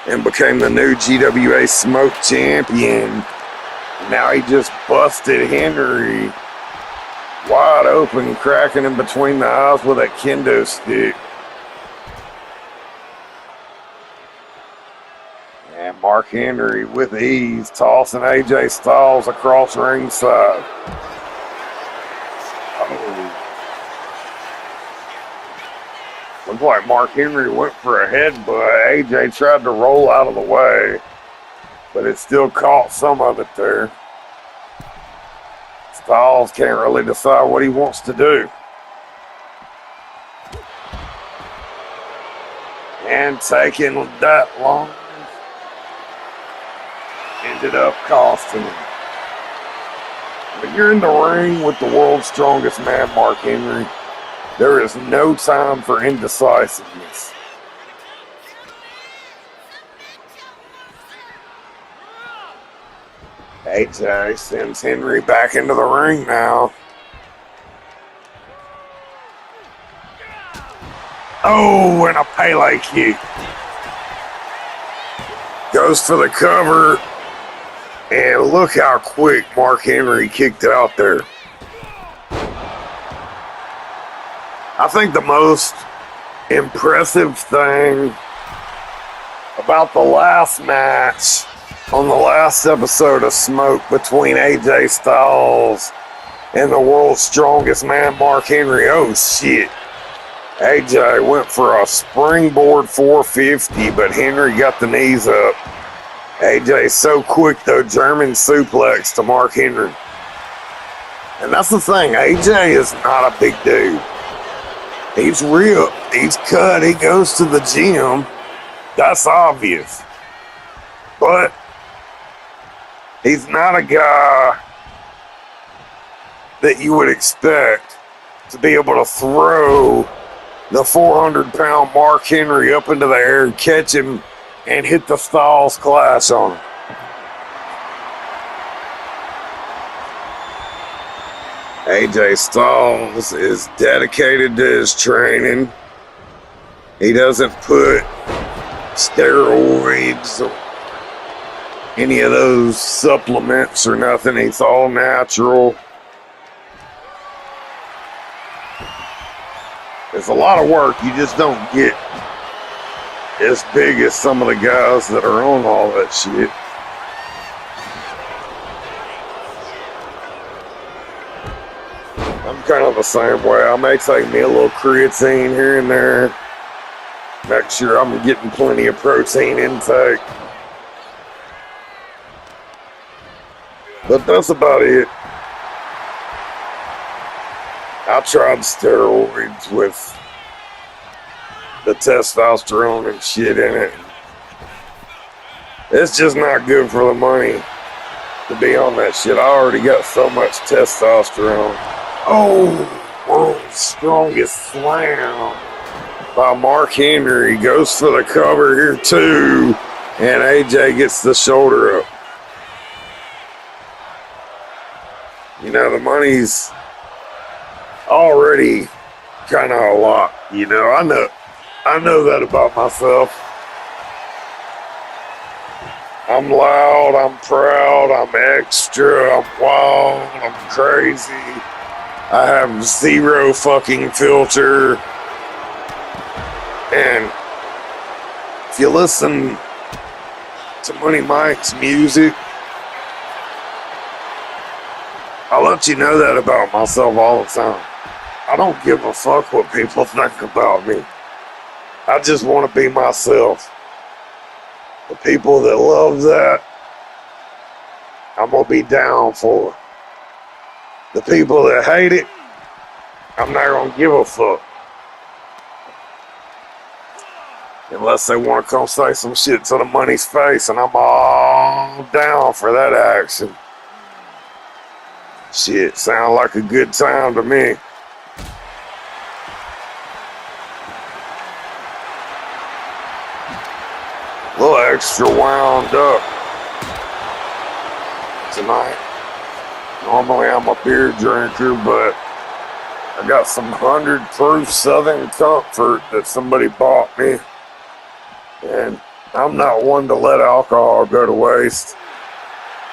S4: and became the new GWA Smoke champion. Now he just busted Henry wide open, cracking him between the eyes with that kendo stick. And Mark Henry with ease tossing AJ Styles across ringside. Looked like Mark Henry went for a headbutt. AJ tried to roll out of the way, but it still caught some of it there. Styles can't really decide what he wants to do. And taking that long ended up costing him. When you're in the ring with the world's strongest man, Mark Henry, there is no time for indecisiveness. AJ sends Henry back into the ring now. Oh, and a Pele kick. Goes for the cover. And look how quick Mark Henry kicked it out there. I think the most impressive thing about the last match on the last episode of Smoke between AJ Styles and the world's strongest man, Mark Henry. Oh, shit. AJ went for a springboard 450, but Henry got the knees up. AJ so quick, though, German suplex to Mark Henry. And that's the thing, AJ is not a big dude. He's ripped, he's cut, he goes to the gym. That's obvious. But he's not a guy that you would expect to be able to throw the 400-pound Mark Henry up into the air and catch him and hit the Styles Clash on him. AJ Styles is dedicated to his training. He doesn't put steroids or any of those supplements or nothing. He's all natural. It's a lot of work. You just don't get as big as some of the guys that are on all that shit. I'm kind of the same way. I may take me a little creatine here and there. Make sure I'm getting plenty of protein intake. But that's about it. I tried steroids with the testosterone and shit in it. It's just not good for the money to be on that shit. I already got so much testosterone. Oh, World's Strongest Slam by Mark Henry goes for the cover here too, and AJ gets the shoulder up. You know, the money's already kind of a lot. You know, I know that about myself. I'm loud, I'm proud, I'm extra, I'm wild, I'm crazy. I have zero fucking filter. And if you listen to Money Mike's music, I'll let you know that about myself all the time. I don't give a fuck what people think about me. I just want to be myself. The people that love that, I'm going to be down for. The people that hate it, I'm not going to give a fuck. Unless they want to come say some shit to the money's face, and I'm all down for that action. Shit, sound like a good time to me. A little extra wound up tonight. Normally I'm a beer drinker, but I got some 100 proof Southern Comfort that somebody bought me. And I'm not one to let alcohol go to waste,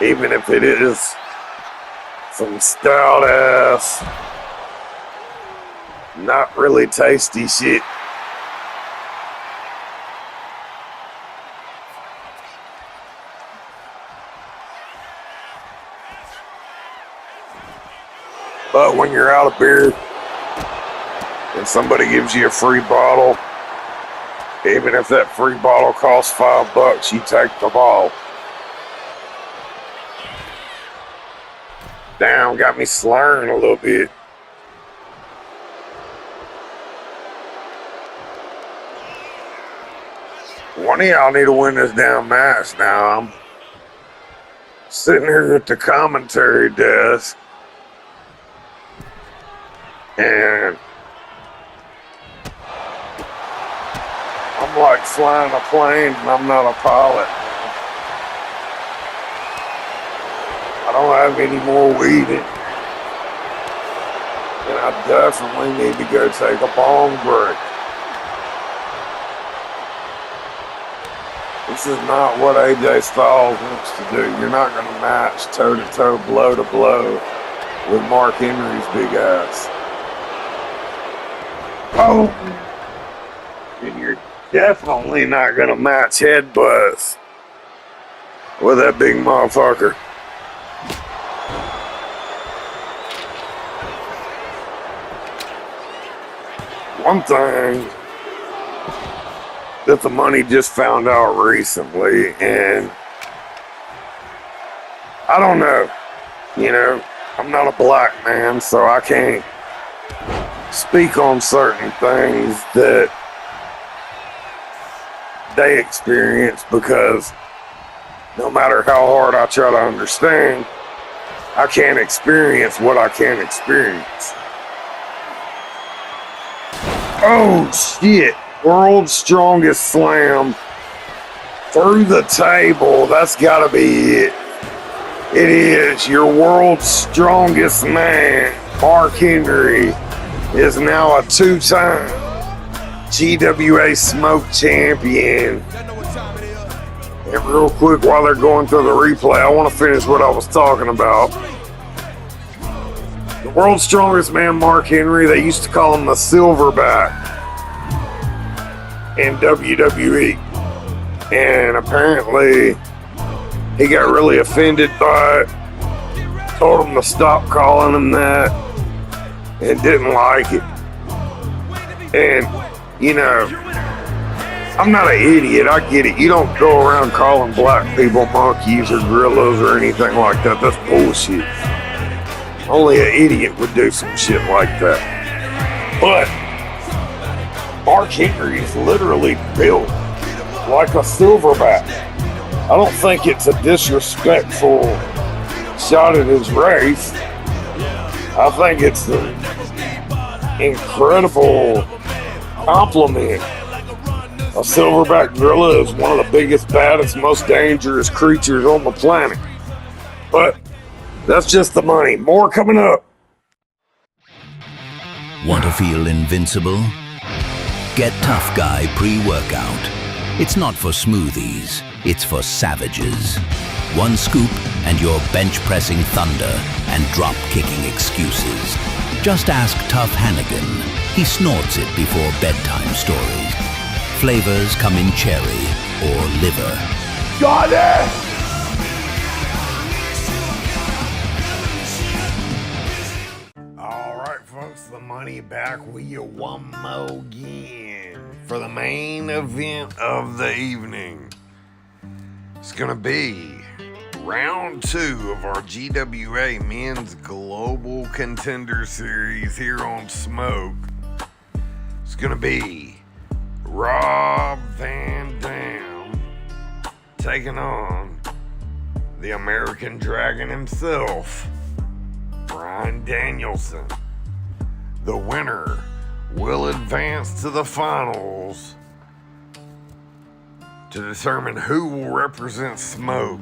S4: even if it is some stout ass, not really tasty shit. But when you're out of beer and somebody gives you a free bottle, even if that free bottle costs $5, you take the bottle. Damn, got me slurring a little bit. One of y'all need to win this damn match now. I'm sitting here at the commentary desk, and I'm like flying a plane and I'm not a pilot. I don't have any more weed in, and I definitely need to go take a bong break. This is not what AJ Styles wants to do. You're not going to match toe-to-toe, blow-to-blow with Mark Henry's big ass. Oh! And you're definitely not going to match headbutts with that big motherfucker. One thing that the money just found out recently, and I don't know, you know, I'm not a black man, so I can't speak on certain things that they experience, because no matter how hard I try to understand, I can't experience what I can't experience. Oh shit, World's Strongest Slam through the table. That's gotta be it. It is. Your world's strongest man, Mark Henry, is now a two-time GWA Smoke champion. And real quick, while they're going through the replay, I want to finish what I was talking about. The world's strongest man, Mark Henry, they used to call him the Silverback in WWE. And apparently, he got really offended by it, told him to stop calling him that, and didn't like it. And, you know, I'm not an idiot, I get it. You don't go around calling black people monkeys or gorillas or anything like that. That's bullshit. Only an idiot would do some shit like that. But Mark Henry is literally built like a silverback. I don't think it's a disrespectful shot at his race. I think it's incredible compliment. A silverback gorilla is one of the biggest, baddest, most dangerous creatures on the planet. But that's just the money. More coming up.
S12: Want to feel invincible? Get Tough Guy pre-workout. It's not for smoothies, it's for savages. One scoop and you're bench-pressing thunder and drop-kicking excuses. Just ask Tough Hannigan. He snorts it before bedtime stories. Flavors come in cherry or liver.
S4: Got it!
S5: All right, folks, the money back with you one more again for the main event of the evening. It's gonna be round 2 of our GWA Men's Global Contender Series here on Smoke. It's gonna be Rob Van Dam taking on the American Dragon himself, Bryan Danielson. The winner will advance to the finals to determine who will represent Smoke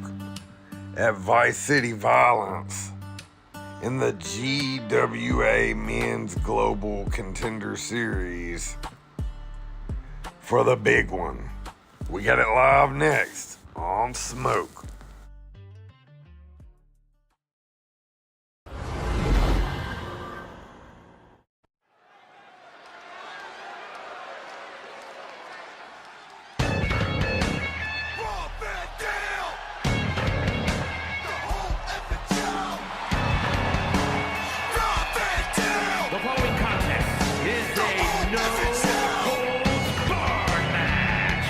S5: at Vice City Violence in the GWA Men's Global Contender Series for the big one. We got it live next on Smoke.
S7: The following contest is a no-holds-barred match.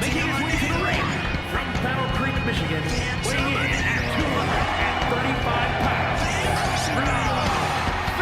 S7: Making his way to the ring from Battle Creek, Michigan, weighing in at 235 pounds, Rob Van Dam.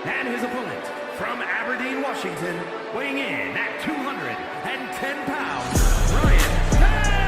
S7: And his opponent from Aberdeen, Washington, weighing in at 210 pounds, Bryan Danielson.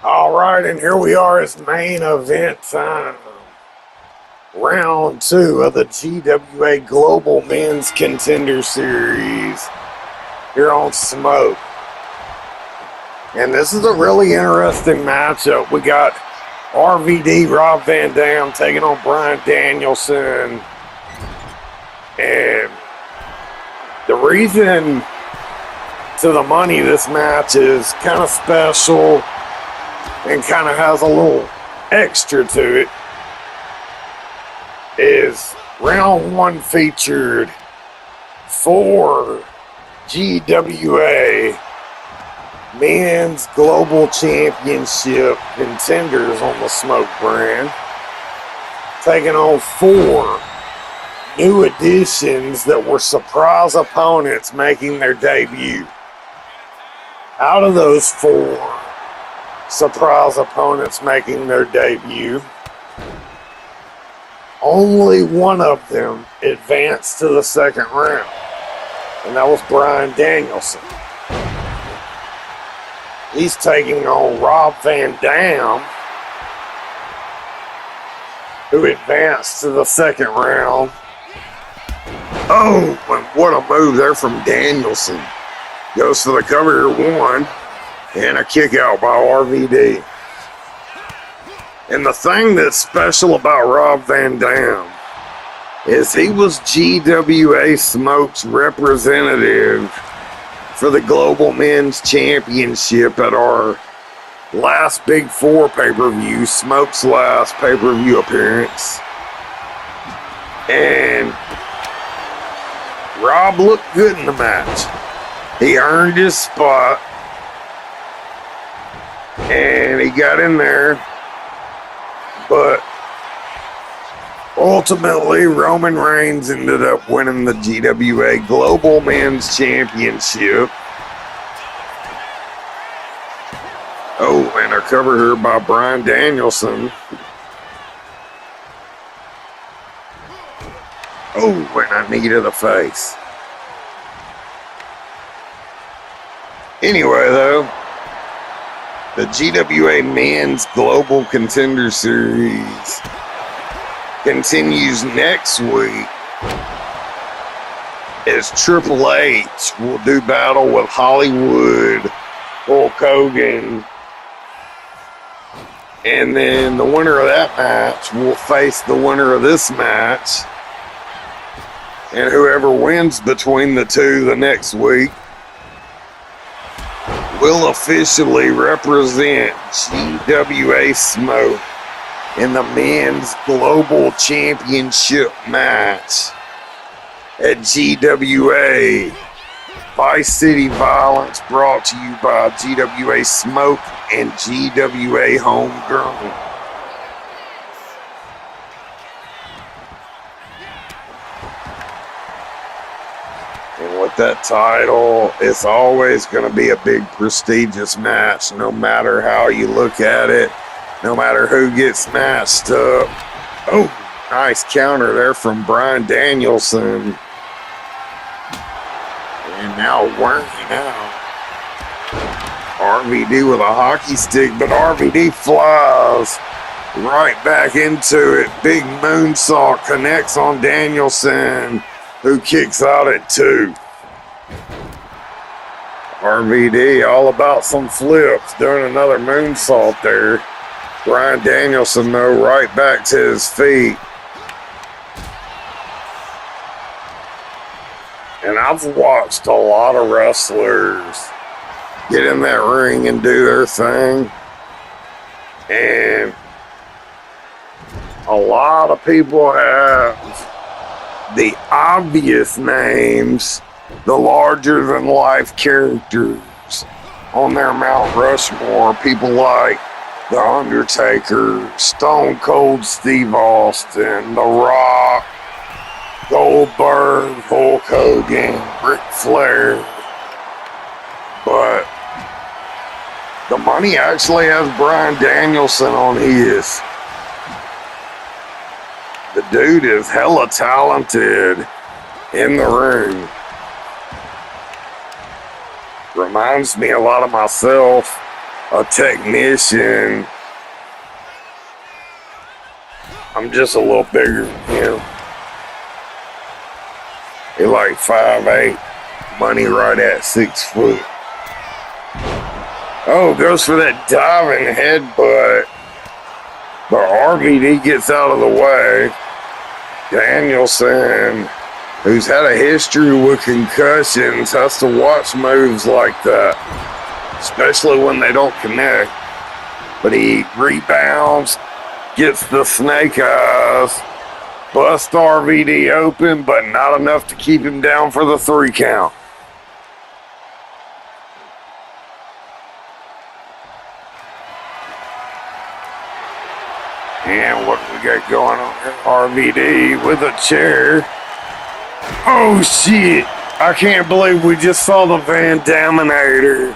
S4: All right, and here we are. It's main event time. Round 2 of the GWA Global Men's Contender Series here on Smoke. And this is a really interesting matchup. We got RVD, Rob Van Dam, taking on Bryan Danielson. And the reason to the money this match is kind of special and kind of has a little extra to it is
S11: Round one featured 4 GWA Men's Global Championship contenders on the Smoke brand, taking on 4 new additions that were surprise opponents making their debut. Out of those 4 surprise opponents making their debut, only one of them advanced to the second round, and that was Bryan Danielson. He's taking on Rob Van Dam, who advanced to the second round. Oh, and what a move there from Danielson. Goes for the cover here, 1, and a kick out by RVD. And the thing that's special about Rob Van Dam is he was GWA Smoke's representative for the Global Men's Championship at our last Big 4 pay-per-view, Smoke's last pay-per-view appearance. And Rob looked good in the match. He earned his spot, and he got in there. But ultimately, Roman Reigns ended up winning the GWA Global Men's Championship. Oh, and a cover here by Bryan Danielson. Oh, and a knee to the face. Anyway, though, the GWA Men's Global Contender Series continues next week as Triple H will do battle with Hollywood, Hulk Hogan, and then the winner of that match will face the winner of this match, and whoever wins between the two the next week will officially represent GWA Smoke in the Men's Global Championship match at GWA Vice City Violence, brought to you by GWA Smoke and GWA Homegrown. And with that title, it's always going to be a big prestigious match, no matter how you look at it, no matter who gets matched up. Oh, nice counter there from Bryan Danielson. And now working out RVD with a hockey stick, but RVD flies right back into it. Big moonsault connects on Danielson, who kicks out at 2. RVD all about some flips, doing another moonsault there. Bryan Danielson, though, right back to his feet. And I've watched a lot of wrestlers get in that ring and do their thing. And a lot of people have the obvious names, the larger-than-life characters on their Mount Rushmore. People like The Undertaker, Stone Cold Steve Austin, The Rock, Goldberg, Hulk Hogan, Ric Flair. But the money actually has Bryan Danielson on his. The dude is hella talented in the ring. Reminds me a lot of myself, a technician. I'm just a little bigger than him. He like 5'8", money right at 6 foot. Oh, goes for that diving headbutt. But RVD gets out of the way. Danielson, who's had a history with concussions, has to watch moves like that, especially when they don't connect. But he rebounds, gets the snake eyes,
S4: Bust RVD open, but not enough to keep him down for the 3 count. And what do we got going on here? RVD with a chair. Oh shit! I can't believe we just saw the Van Daminator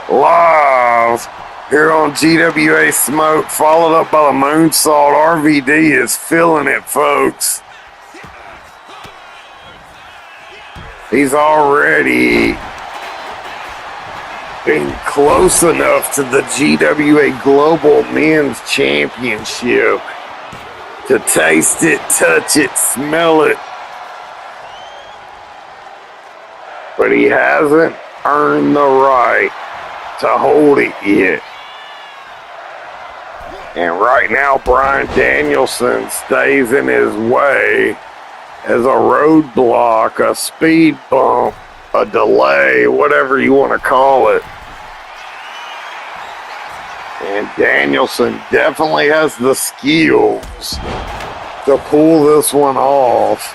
S4: live here on GWA Smoke, followed up by the moonsault. RVD is feeling it, folks. He's already been close enough to the GWA Global Men's Championship to taste it, touch it, smell it. But he hasn't earned the right to hold it yet. And right now, Bryan Danielson stays in his way as a roadblock, a speed bump, a delay, whatever you want to call it. And Danielson definitely has the skills to pull this one off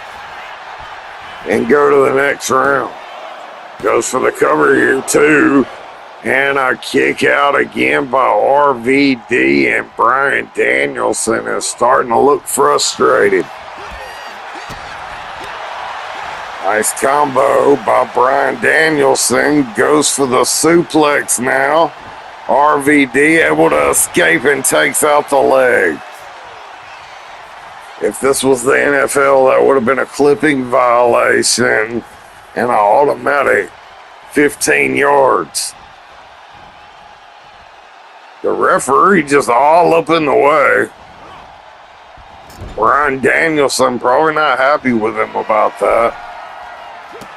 S4: and go to the next round. Goes for the cover here too. And a kick out again by RVD, and Bryan Danielson is starting to look frustrated. Nice combo by Bryan Danielson. Goes for the suplex now. RVD able to escape and takes out the leg. If this was the NFL, that would have been a clipping violation and an automatic 15 yards. The referee just all up in the way. Bryan Danielson probably not happy with him about that.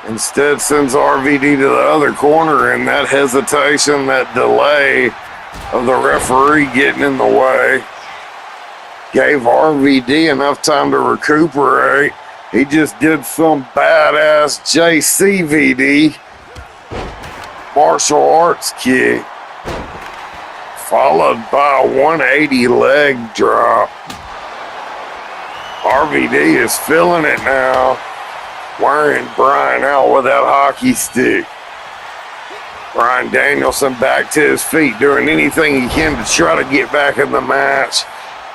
S4: Instead sends RVD to the other corner, and that hesitation, that delay of the referee getting in the way gave RVD enough time to recuperate. He just did some badass JCVD martial arts kick, followed by a 180 leg drop. RVD is feeling it now, wearing Bryan out with that hockey stick. Bryan Danielson back to his feet, doing anything he can to try to get back in the match.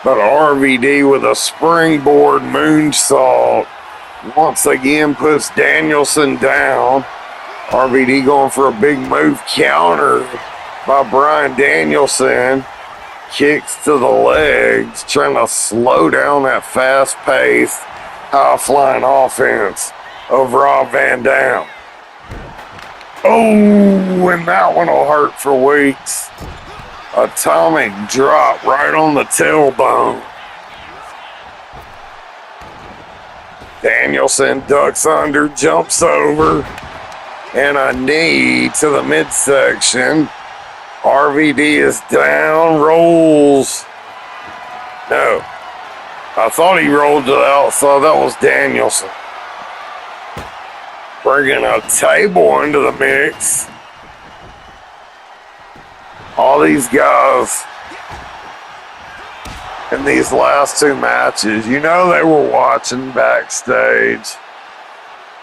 S4: But RVD with a springboard moonsault once again puts Danielson down. RVD going for a big move, counter by Bryan Danielson. Kicks to the legs, trying to slow down that fast-paced, high-flying offense of Rob Van Dam. Oh, and that one will hurt for weeks. Atomic drop right on the tailbone. Danielson ducks under, jumps over, and a knee to the midsection. RVD is down, rolls. No, I thought he rolled to the outside. That was Danielson. Bringing a table into the mix. All these guys in these last 2 matches, you know they were watching backstage.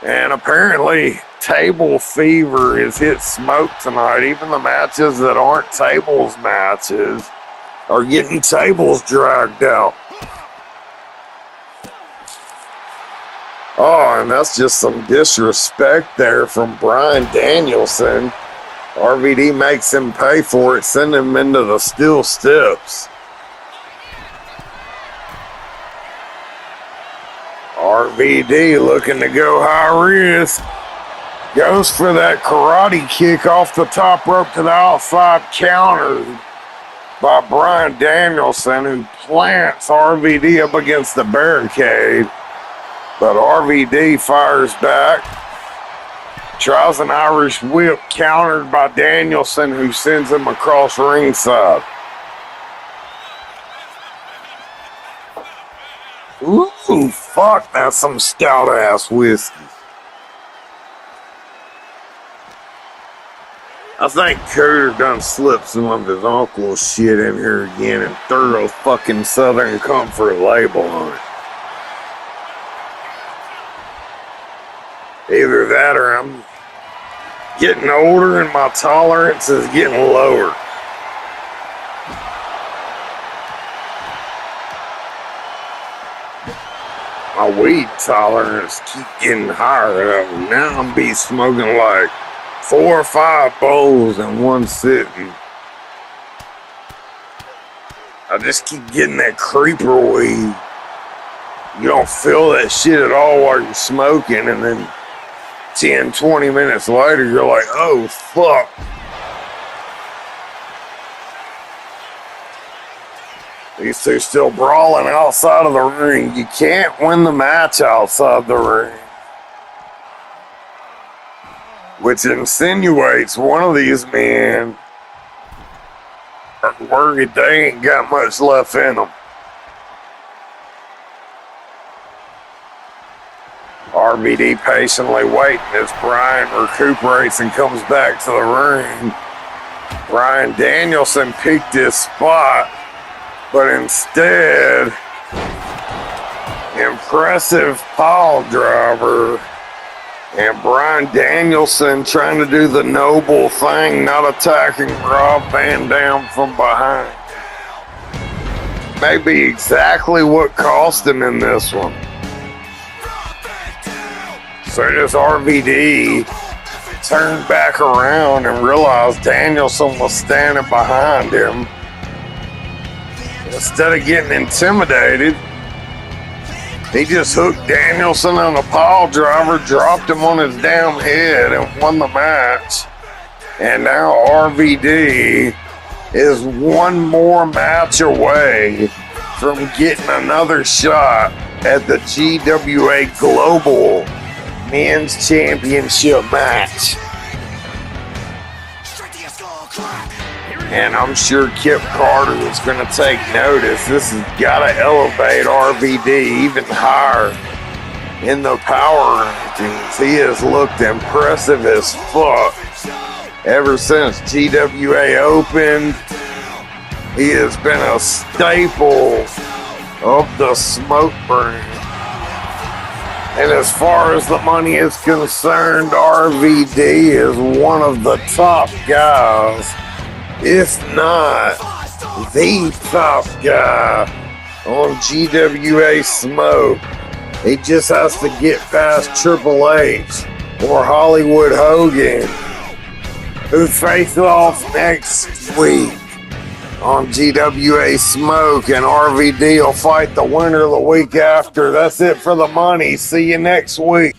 S4: And apparently table fever has hit Smoke tonight. Even the matches that aren't tables matches are getting tables dragged out. Oh, and that's just some disrespect there from Bryan Danielson. RVD makes him pay for it, sending him into the steel steps. RVD looking to go high risk. Goes for that karate kick off the top rope to the outside, countered by Bryan Danielson, who plants RVD up against the barricade. But RVD fires back. Tries an Irish whip, countered by Danielson, who sends him across ringside. Ooh, fuck, that's some stout-ass whiskey. I think Cooter done slipped some of his uncle's shit in here again and threw a fucking Southern Comfort label on it. Either that or I'm getting older and my tolerance is getting lower. My weed tolerance keep getting higher. Now I'm be smoking like 4 or 5 bowls in one sitting. I just keep getting that creeper weed. You don't feel that shit at all while you're smoking, and then 10, 20 minutes later, you're like, oh, fuck. These two still brawling outside of the ring. You can't win the match outside the ring. Which insinuates one of these men are worried they ain't got much left in them. RVD patiently waiting as Brian recuperates and comes back to the ring. Brian Danielson picked his spot, but instead, impressive pile driver, and Brian Danielson trying to do the noble thing, not attacking Rob Van Dam from behind. Maybe exactly what cost him in this one. So this RVD turned back around and realized Danielson was standing behind him. Instead of getting intimidated, he just hooked Danielson on a pile driver, dropped him on his damn head, and won the match. And now RVD is one more match away from getting another shot at the GWA Global Men's Championship match. And I'm sure Kip Carter is going to take notice. This has got to elevate RVD even higher in the power rankings. He has looked impressive as fuck ever since GWA opened. He has been a staple of the Smoke brand. And as far as the money is concerned, RVD is one of the top guys, if not the top guy on GWA Smoke. He just has to get past Triple H or Hollywood Hogan, who face off next week on GWA Smoke, and RVD will fight the winner the week after. That's it for the money. See you next week.